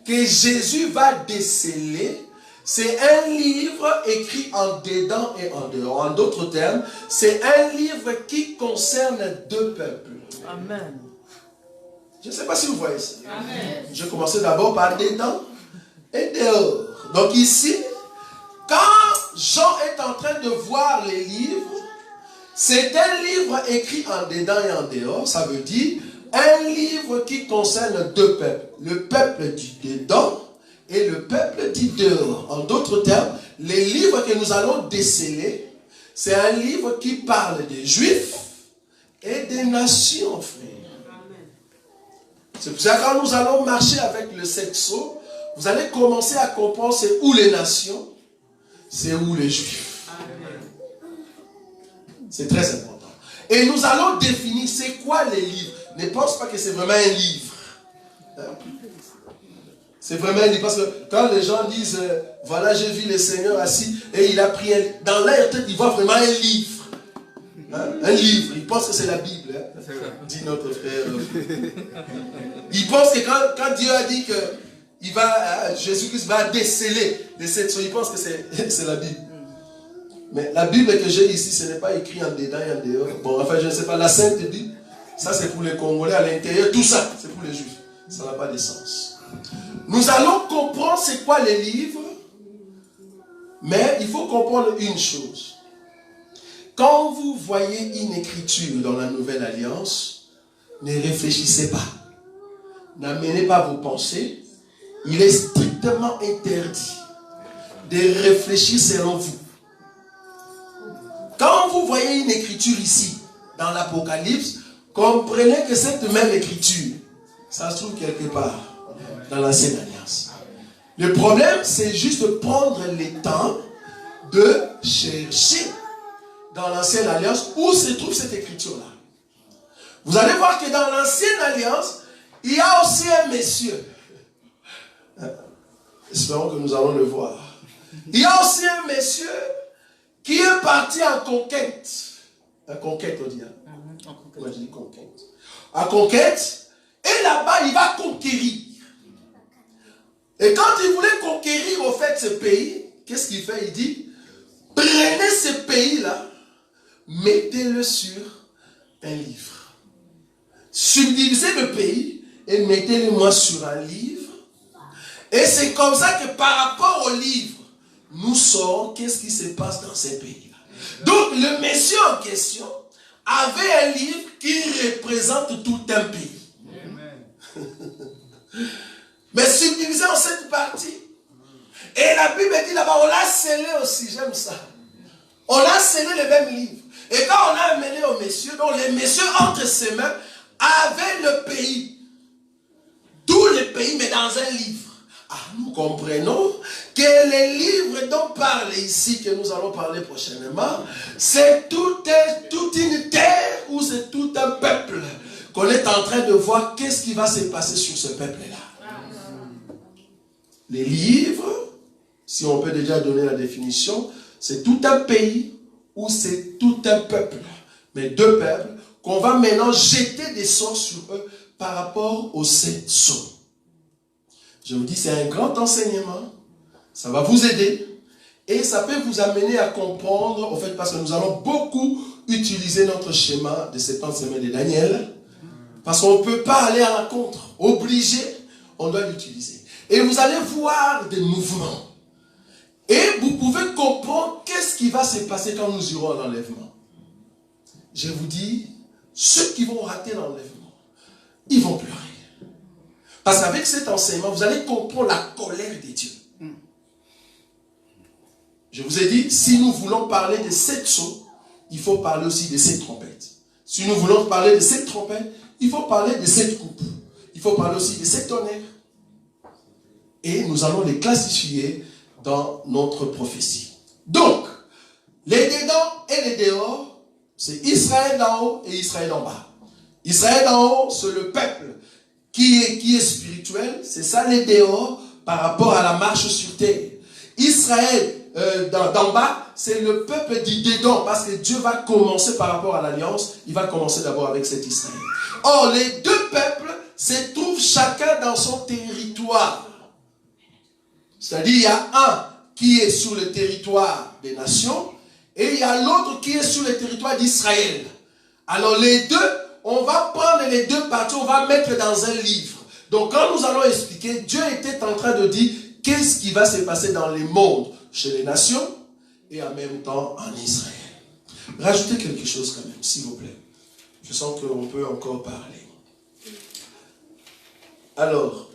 que Jésus va déceler, c'est un livre écrit en dedans et en dehors. En d'autres termes, c'est un livre qui concerne deux peuples. Amen. Je ne sais pas si vous voyez ça. Amen. Je commençais d'abord par dedans et dehors. Donc ici, quand Jean est en train de voir les livres, c'est un livre écrit en dedans et en dehors. Ça veut dire un livre qui concerne deux peuples. Le peuple du dedans et le peuple dit dehors. En d'autres termes, les livres que nous allons déceler, c'est un livre qui parle des Juifs et des nations, frère. C'est pour ça que quand nous allons marcher avec le 7 sceaux, vous allez commencer à comprendre c'est où les nations, c'est où les Juifs. C'est très important. Et nous allons définir c'est quoi les livres. Ne pense pas que c'est vraiment un livre. C'est vraiment un livre. Parce que quand les gens disent, voilà, j'ai vu le Seigneur assis et il a pris un livre. Dans leur tête, ils voient vraiment un livre. Un livre. Ils pensent que c'est la Bible. Dit notre frère. Ils pensent que quand Dieu a dit que Jésus-Christ va déceler les 7 sceaux, ils pensent que c'est la Bible. Mais la Bible que j'ai ici, ce n'est pas écrit en dedans et en dehors. Bon, enfin, je ne sais pas, la Sainte Bible, ça c'est pour les Congolais à l'intérieur, tout ça, c'est pour les Juifs. Ça n'a pas de sens. Nous allons comprendre c'est quoi les livres, mais il faut comprendre une chose. Quand vous voyez une écriture dans la Nouvelle Alliance, ne réfléchissez pas. N'amenez pas vos pensées. Il est strictement interdit de réfléchir selon vous. Quand vous voyez une écriture ici, dans l'Apocalypse, comprenez que cette même écriture, ça se trouve quelque part dans l'Ancienne Alliance. Le problème, c'est juste de prendre le temps de chercher dans l'Ancienne Alliance où se trouve cette écriture-là. Vous allez voir que dans l'Ancienne Alliance, il y a aussi un monsieur. Espérons que nous allons le voir. Il y a aussi un monsieur qui est parti en conquête. En conquête, on dit. Moi, je dis conquête. En conquête. Et là-bas, il va conquérir. Et quand il voulait conquérir au fait ce pays, qu'est-ce qu'il fait? Il dit, prenez ce pays-là, mettez-le sur un livre. Subdivisez le pays et mettez-le moi sur un livre. Et c'est comme ça que par rapport au livre, nous saurons qu'est-ce qui se passe dans ces pays-là. Donc le monsieur en question avait un livre qui représente tout un pays. Mais subdivisé en 7 parties. Et la Bible dit là-bas, on l'a scellé aussi, j'aime ça. On a scellé le même livre. Et quand on a amené au messieurs, donc les messieurs entre ses mains avaient le pays. Tout le pays, mais dans un livre. Ah, nous comprenons que les livres dont parle ici, que nous allons parler prochainement, c'est toute une terre ou c'est tout un peuple qu'on est en train de voir qu'est-ce qui va se passer sur ce peuple-là. Les livres, si on peut déjà donner la définition, c'est tout un pays ou c'est tout un peuple. Mais 2 peuples qu'on va maintenant jeter des sorts sur eux par rapport aux 7 sceaux. Je vous dis, c'est un grand enseignement. Ça va vous aider. Et ça peut vous amener à comprendre, au fait, parce que nous allons beaucoup utiliser notre schéma de 70 semaines de Daniel. Parce qu'on ne peut pas aller à l'encontre. Obligé, on doit l'utiliser. Et vous allez voir des mouvements. Et vous pouvez comprendre qu'est-ce qui va se passer quand nous irons à l'enlèvement. Je vous dis, ceux qui vont rater l'enlèvement, ils vont pleurer. Parce qu'avec cet enseignement, vous allez comprendre la colère de Dieu. Je vous ai dit, si nous voulons parler de 7 sceaux, il faut parler aussi de 7 trompettes. Si nous voulons parler de 7 trompettes, il faut parler de 7 coupes. Il faut parler aussi de 7 tonnerres. Et nous allons les classifier dans notre prophétie. Donc, les dedans et les dehors, c'est Israël d'en haut et Israël d'en bas. Israël d'en haut, c'est le peuple qui est spirituel, c'est ça les dehors par rapport à la marche sur terre. Israël d'en bas, c'est le peuple dit dedans, parce que Dieu va commencer par rapport à l'alliance, il va commencer d'abord avec cet Israël. Or, les 2 peuples se trouvent chacun dans son territoire. C'est-à-dire, il y a un qui est sur le territoire des nations, et il y a l'autre qui est sur le territoire d'Israël. Alors les 2, on va prendre les 2 parties, on va mettre dans un livre. Donc quand nous allons expliquer, Dieu était en train de dire qu'est-ce qui va se passer dans les mondes, chez les nations, et en même temps en Israël. Rajoutez quelque chose quand même, s'il vous plaît. Je sens qu'on peut encore parler. Alors,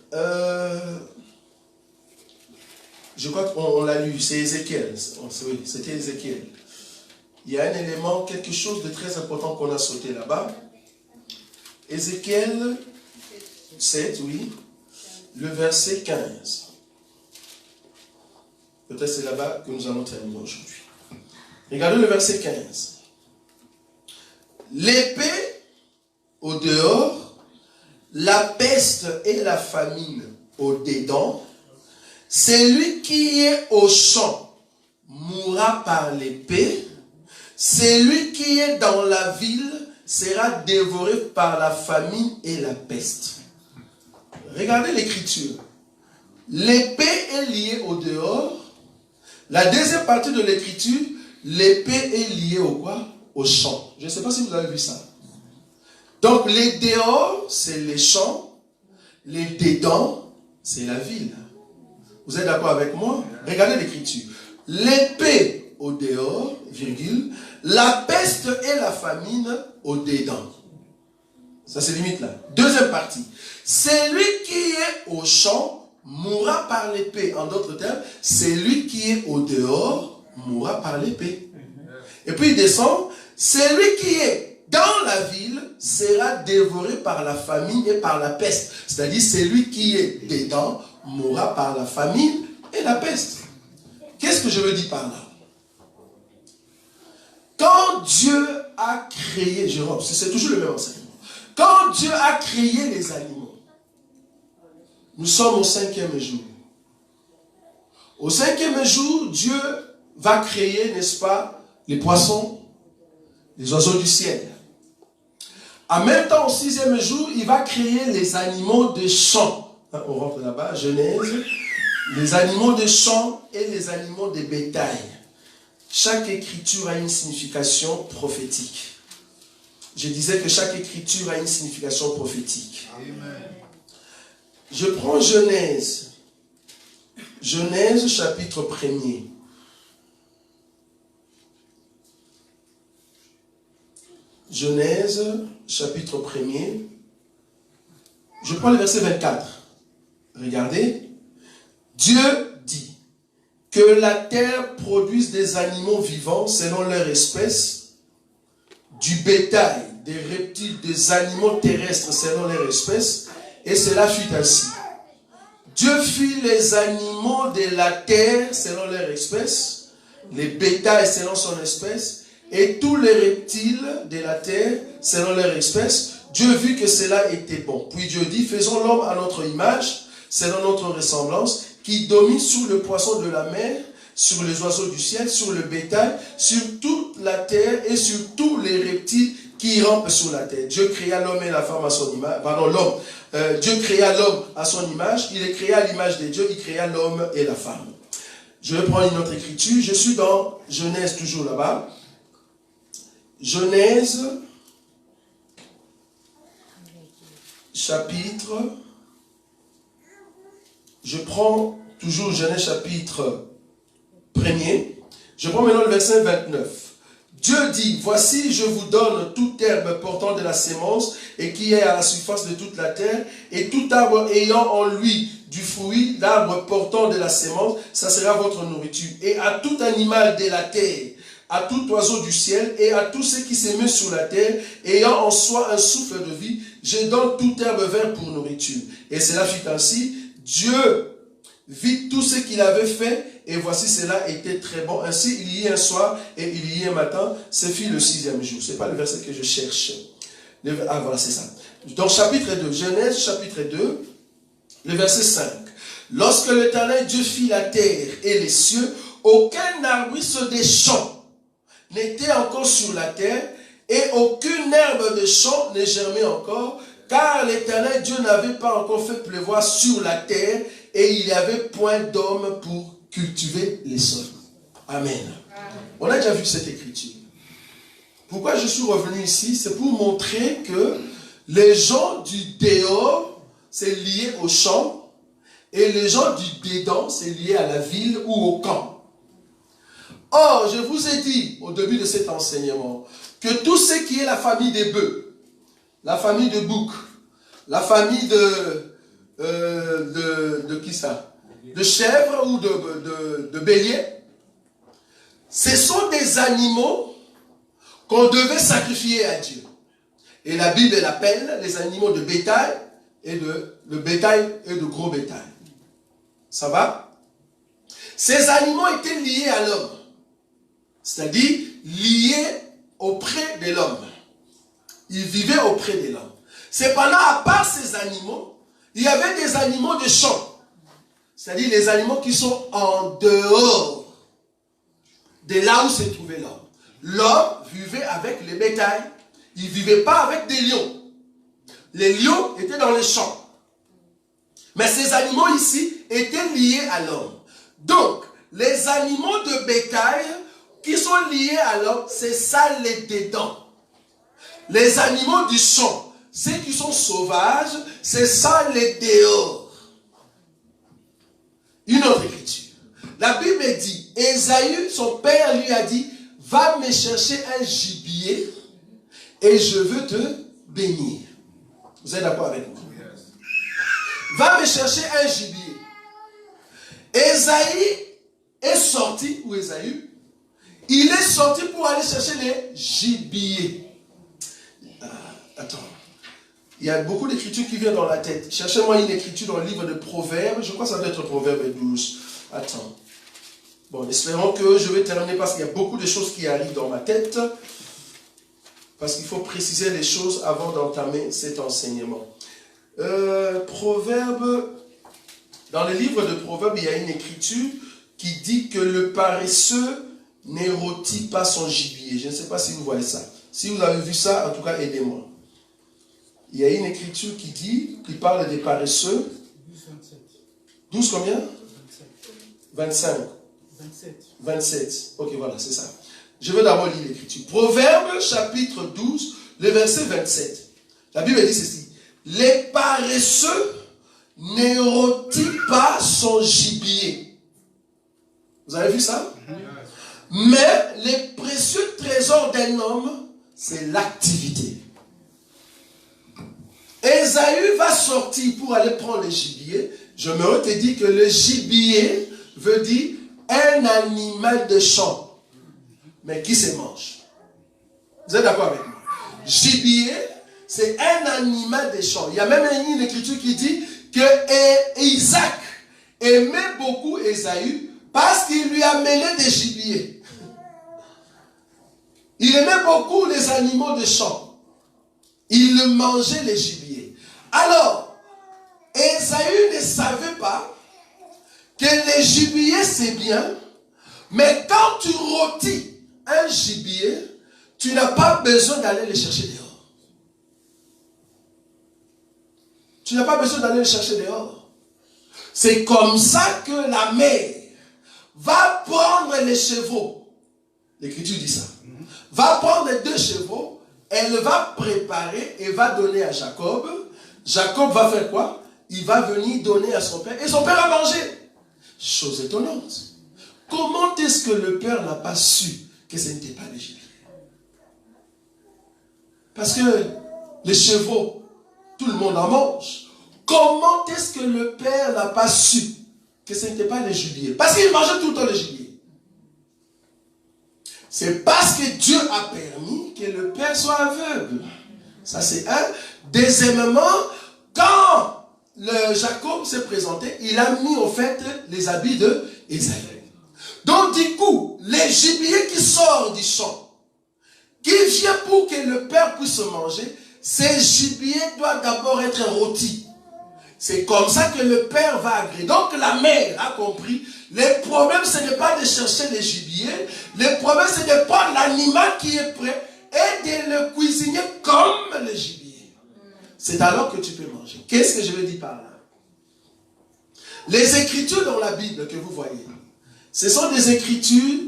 je crois qu'on l'a lu, c'est Ézéchiel. Oui, c'était Ézéchiel. Il y a un élément, quelque chose de très important qu'on a sauté là-bas. Ézéchiel 7, oui, le verset 15. Peut-être c'est là-bas que nous allons terminer aujourd'hui. Regardez le verset 15. L'épée au dehors, la peste et la famine au dedans. Celui qui est au champ mourra par l'épée. Celui qui est dans la ville sera dévoré par la famine et la peste. Regardez l'écriture. L'épée est liée au dehors. La deuxième partie de l'écriture, l'épée est liée au quoi? Au champ. Je ne sais pas si vous avez vu ça. Donc les dehors, c'est les champs. Les dedans, c'est la ville. Vous êtes d'accord avec moi? Regardez l'écriture. L'épée au dehors, virgule, la peste et la famine au dedans. Ça se limite là. Deuxième partie. Celui qui est au champ mourra par l'épée. En d'autres termes, celui qui est au dehors mourra par l'épée. Et puis il descend. Celui qui est dans la ville sera dévoré par la famine et par la peste. C'est-à-dire celui qui est dedans mourra par la famine et la peste. Qu'est-ce que je veux dire par là? Quand Dieu a créé, c'est toujours le même enseignement. Quand Dieu a créé les animaux, nous sommes au 5e jour. Au 5e jour, Dieu va créer, n'est-ce pas, les poissons, les oiseaux du ciel. En même temps, au 6e jour, il va créer les animaux des champs. On rentre là-bas, Genèse, Les animaux de champ et les animaux de bétail. Chaque écriture a une signification prophétique. Je disais que chaque écriture a une signification prophétique. Amen. Je prends Genèse. Genèse chapitre 1er. Genèse chapitre 1er. Je prends le verset 24. Regardez. Dieu dit que la terre produise des animaux vivants selon leur espèce, du bétail, des reptiles, des animaux terrestres selon leur espèce, et cela fut ainsi. Dieu fit les animaux de la terre selon leur espèce, les bétails selon son espèce, et tous les reptiles de la terre selon leur espèce. Dieu vit que cela était bon. Puis Dieu dit, faisons l'homme à notre image, selon notre ressemblance, qui domine sur le poisson de la mer, sur les oiseaux du ciel, sur le bétail, sur toute la terre et sur tous les reptiles qui rampent sur la terre. Dieu créa l'homme et la femme à son image. Dieu créa l'homme à son image. Il est créé à l'image de Dieu. Il créa l'homme et la femme. Je vais prendre une autre écriture. Je suis dans Genèse, toujours là-bas. Genèse, chapitre... Je prends toujours Genèse chapitre 1er. Je prends maintenant le verset 29. Dieu dit, voici je vous donne toute herbe portant de la sémence et qui est à la surface de toute la terre, et tout arbre ayant en lui du fruit, l'arbre portant de la sémence, ça sera votre nourriture. Et à tout animal de la terre, à tout oiseau du ciel et à tout ce qui s'émeut sur la terre, ayant en soi un souffle de vie, je donne toute herbe verte pour nourriture. Et cela fut ainsi. Dieu vit tout ce qu'il avait fait, et voici cela était très bon. Ainsi, il y eut un soir et il y eut un matin. Ce fut le 6e jour. Ce n'est pas le verset que je cherche. Ah, voilà, c'est ça. Donc, chapitre 2, Genèse, chapitre 2, le verset 5. Lorsque l'Éternel Dieu fit la terre et les cieux, aucun arbuste des champs n'était encore sur la terre, et aucune herbe de champ ne germait encore, car l'Éternel Dieu n'avait pas encore fait pleuvoir sur la terre, et il n'y avait point d'homme pour cultiver les sols. Amen. Amen. On a déjà vu cette écriture. Pourquoi je suis revenu ici? C'est pour montrer que les gens du dehors, c'est lié au champ, et les gens du dedans, c'est lié à la ville ou au camp. Or, je vous ai dit au début de cet enseignement que tout ce qui est la famille des bœufs, la famille de boucs, la famille de qui ça? De chèvres ou de béliers, ce sont des animaux qu'on devait sacrifier à Dieu. Et la Bible elle appelle les animaux de bétail et de gros bétail. Ça va? Ces animaux étaient liés à l'homme. C'est-à-dire liés auprès de l'homme. Ils vivaient auprès de l'homme. Cependant, à part ces animaux, il y avait des animaux de champ. C'est-à-dire les animaux qui sont en dehors de là où se trouvait l'homme. L'homme vivait avec les bétails. Il ne vivait pas avec des lions. Les lions étaient dans les champs. Mais ces animaux ici étaient liés à l'homme. Donc, les animaux de bétail qui sont liés à l'homme, c'est ça les dedans. Les animaux du champ, ceux qui sont sauvages, c'est ça les dehors. Une autre écriture. La Bible dit, Ésaü, son père, lui a dit, va me chercher un gibier et je veux te bénir. Vous êtes d'accord avec moi? Va me chercher un gibier. Ésaü est sorti, ou Ésaü, il est sorti pour aller chercher les gibiers. Attends. Il y a beaucoup d'écritures qui viennent dans la tête. Cherchez-moi une écriture dans le livre de Proverbes. Je crois que ça doit être Proverbe 12. Attends. Bon, espérons que je vais terminer parce qu'il y a beaucoup de choses qui arrivent dans ma tête. Parce qu'il faut préciser les choses avant d'entamer cet enseignement. Proverbe. Dans le livre de Proverbes, il y a une écriture qui dit que le paresseux ne rôtit pas son gibier. Je ne sais pas si vous voyez ça. Si vous avez vu ça, en tout cas, aidez-moi. Il y a une écriture qui dit, qui parle des paresseux. 12 combien? 27. 25. 27. Ok, voilà, c'est ça. Je vais d'abord lire l'écriture. Proverbe, chapitre 12, le verset 27. La Bible dit ceci. Les paresseux ne rôtissent pas son gibier. Vous avez vu ça? Mais les précieux trésors d'un homme, c'est l'activité. Ésaü va sortir pour aller prendre le gibier. Je me te dis que le gibier veut dire un animal de champ, mais qui se mange. Vous êtes d'accord avec moi? Gibier, c'est un animal de champ. Il y a même une écriture qui dit que Isaac aimait beaucoup Ésaü parce qu'il lui amenait des gibiers. Il aimait beaucoup les animaux de champ. Il mangeait les gibiers. Alors, Ésaü ne savait pas que les gibiers c'est bien, mais quand tu rôtis un gibier, tu n'as pas besoin d'aller le chercher dehors. Tu n'as pas besoin d'aller le chercher dehors. C'est comme ça que la mère va prendre les chevaux. L'Écriture dit ça. Va prendre les 2 chevaux, elle va préparer et va donner à Jacob. Jacob va faire quoi? Il va venir donner à son père et son père a mangé. Chose étonnante. Comment est-ce que le père n'a pas su que ce n'était pas le gibier? Parce que les chevaux, tout le monde en mange. Comment est-ce que le père n'a pas su que ce n'était pas le gibier? Parce qu'il mangeait tout le temps le gibier. C'est parce que Dieu a permis que le père soit aveugle. Ça c'est un. Deuxièmement, quand Jacob s'est présenté, il a mis au fait les habits de Ésaü. Donc du coup, les gibiers qui sortent du champ, qui vient pour que le père puisse se manger, ces gibiers doivent d'abord être rôtis. C'est comme ça que le père va agréer. Donc la mère a compris, le problème ce n'est pas de chercher les gibiers, le problème c'est de prendre l'animal qui est prêt et de le cuisiner comme le gibier. C'est alors que tu peux manger. Qu'est-ce que je veux dire par là? Les écritures dans la Bible que vous voyez, ce sont des écritures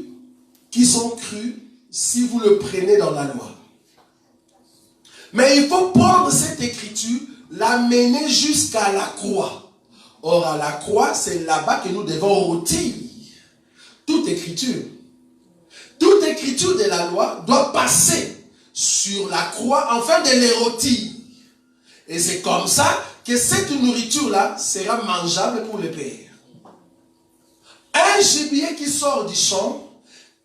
qui sont crues si vous le prenez dans la loi. Mais il faut prendre cette écriture, l'amener jusqu'à la croix. Or, à la croix, c'est là-bas que nous devons rôtir toute écriture. Toute écriture de la loi doit passer sur la croix afin de les rôtir. Et c'est comme ça que cette nourriture-là sera mangeable pour le Père. Un gibier qui sort du champ,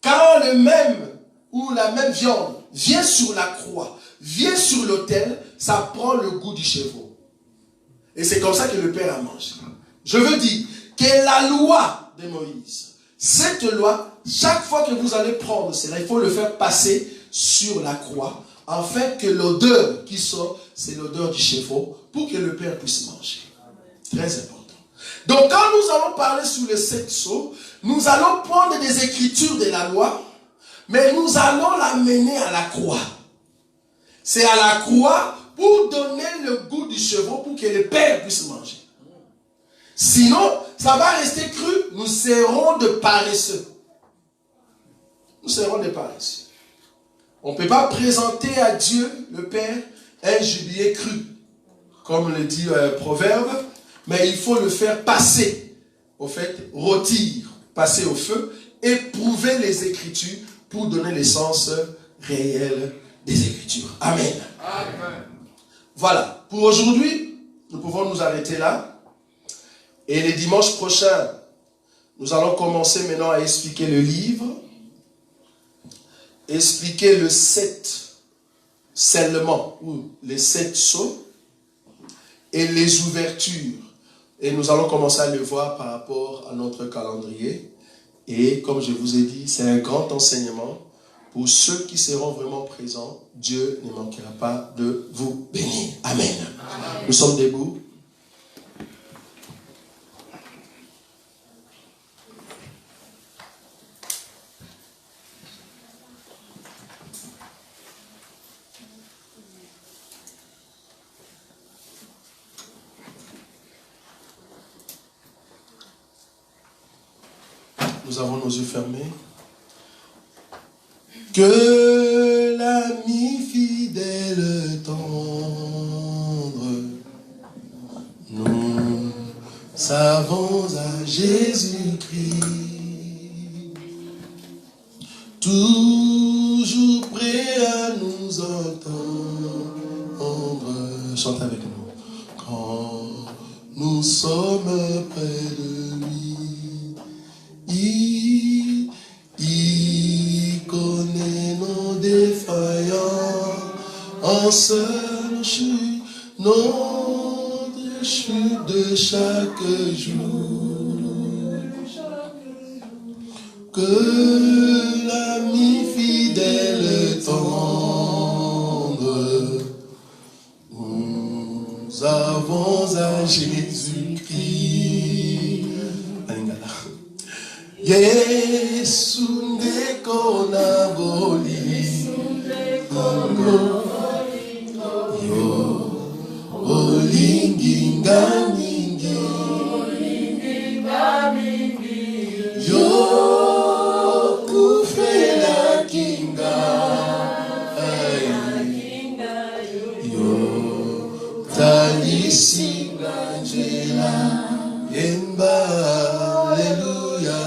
quand le même ou la même viande vient sur la croix, vient sur l'autel, ça prend le goût du chevreau. Et c'est comme ça que le Père a mangé. Je veux dire que la loi de Moïse, cette loi, chaque fois que vous allez prendre cela, il faut le faire passer sur la croix, afin que l'odeur qui sort, c'est l'odeur du chevreau, pour que le Père puisse manger. Très important. Donc quand nous allons parler sur les 7 sceaux, nous allons prendre des écritures de la loi, mais nous allons l'amener à la croix. C'est à la croix pour donner le goût du chevreau pour que le Père puisse manger. Sinon, ça va rester cru, nous serons de paresseux. Nous serons des paresseux. On ne peut pas présenter à Dieu, le Père, un gibier cru, comme le dit Proverbe, mais il faut le faire passer, au fait, rôtir, passer au feu, éprouver les Écritures pour donner le sens réel des Écritures. Amen. Amen. Voilà, pour aujourd'hui, nous pouvons nous arrêter là. Et les dimanches prochains, nous allons commencer maintenant à expliquer le livre, expliquer le 7 scellement, ou les 7 sceaux, et les ouvertures. Et nous allons commencer à le voir par rapport à notre calendrier. Et comme je vous ai dit, c'est un grand enseignement. Pour ceux qui seront vraiment présents, Dieu ne manquera pas de vous bénir. Amen. Amen. Nous sommes debout. Nous avons nos yeux fermés. Que l'ami fidèle tendre, nous savons à Jésus-Christ, toujours prêt à nous entendre. Chante avec nous. Quand nous sommes près de lui, il connaît nos défaillances, en seule chute, notre chute de chaque jour. Que l'ami fidèle tendre, nous avons à Jésus-Christ. Yesu ndekona goli, yo olingi ngamingi, yo kufela kinga, yo talisinga njela, yemba haleluya.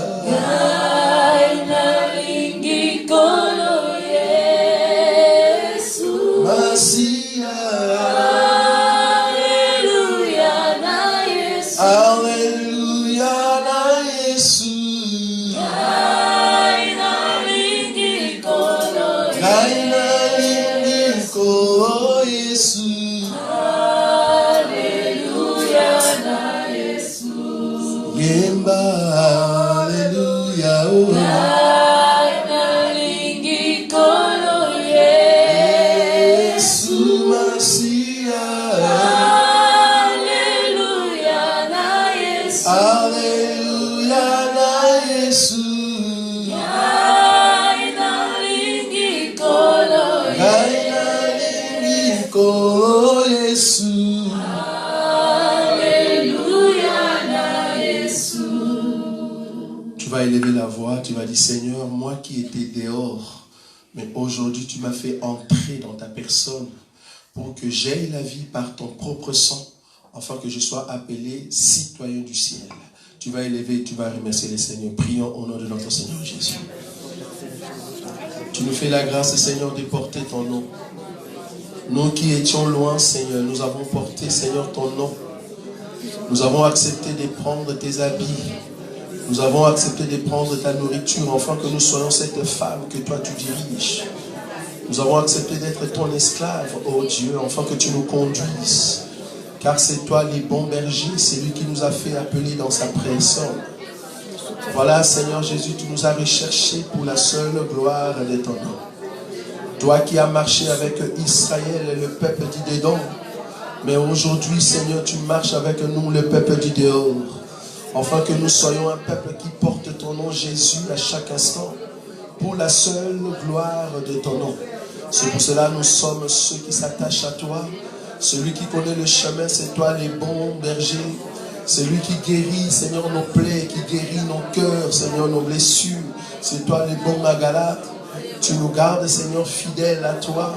Tu vas élever la voix, tu vas dire Seigneur, moi qui étais dehors, mais aujourd'hui tu m'as fait entrer dans ta personne pour que j'aie la vie par ton propre sang, afin que je sois appelé citoyen du ciel. Tu vas élever, tu vas remercier le Seigneur. Prions au nom de notre Seigneur Jésus. Tu nous fais la grâce, Seigneur, de porter ton nom. Nous qui étions loin, Seigneur, nous avons porté, Seigneur, ton nom. Nous avons accepté de prendre tes habits. Nous avons accepté de prendre ta nourriture, afin que nous soyons cette femme que toi tu diriges. Nous avons accepté d'être ton esclave, ô Dieu, afin que tu nous conduises. Car c'est toi, les bons bergers, c'est lui qui nous a fait appeler dans sa personne. Voilà, Seigneur Jésus, tu nous as recherchés pour la seule gloire de ton nom. Toi qui as marché avec Israël, le peuple du dedans. Mais aujourd'hui, Seigneur, tu marches avec nous, le peuple du dehors. Afin que nous soyons un peuple qui porte ton nom, Jésus, à chaque instant. Pour la seule gloire de ton nom. C'est pour cela que nous sommes ceux qui s'attachent à toi. Celui qui connaît le chemin, c'est toi, les bons bergers. Celui qui guérit, Seigneur, nos plaies, qui guérit nos cœurs, Seigneur, nos blessures. C'est toi, les bons Magalate. Tu nous gardes, Seigneur, fidèles à toi.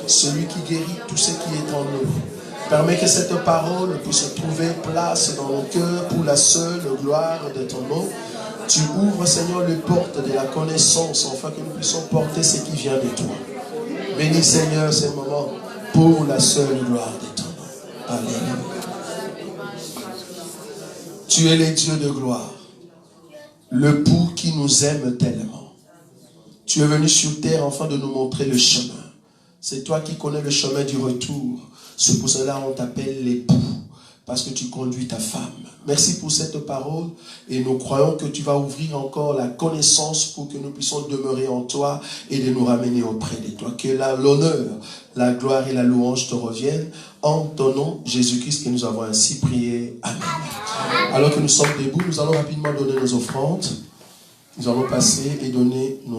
Celui qui guérit tout ce qui est en nous. Permets que cette parole puisse trouver place dans nos cœurs pour la seule gloire de ton nom. Tu ouvres, Seigneur, les portes de la connaissance, afin que nous puissions porter ce qui vient de toi. Bénis, Seigneur, ces moments pour la seule gloire de ton nom. Alléluia. Tu es le Dieu de gloire, le Pour qui nous aime tellement. Tu es venu sur terre afin de nous montrer le chemin. C'est toi qui connais le chemin du retour. C'est pour cela qu'on t'appelle l'époux, parce que tu conduis ta femme. Merci pour cette parole et nous croyons que tu vas ouvrir encore la connaissance pour que nous puissions demeurer en toi et de nous ramener auprès de toi. Que l'honneur, la gloire et la louange te reviennent en ton nom, Jésus-Christ, que nous avons ainsi prié. Amen. Alors que nous sommes debout, nous allons rapidement donner nos offrandes. Nous allons passer et donner nos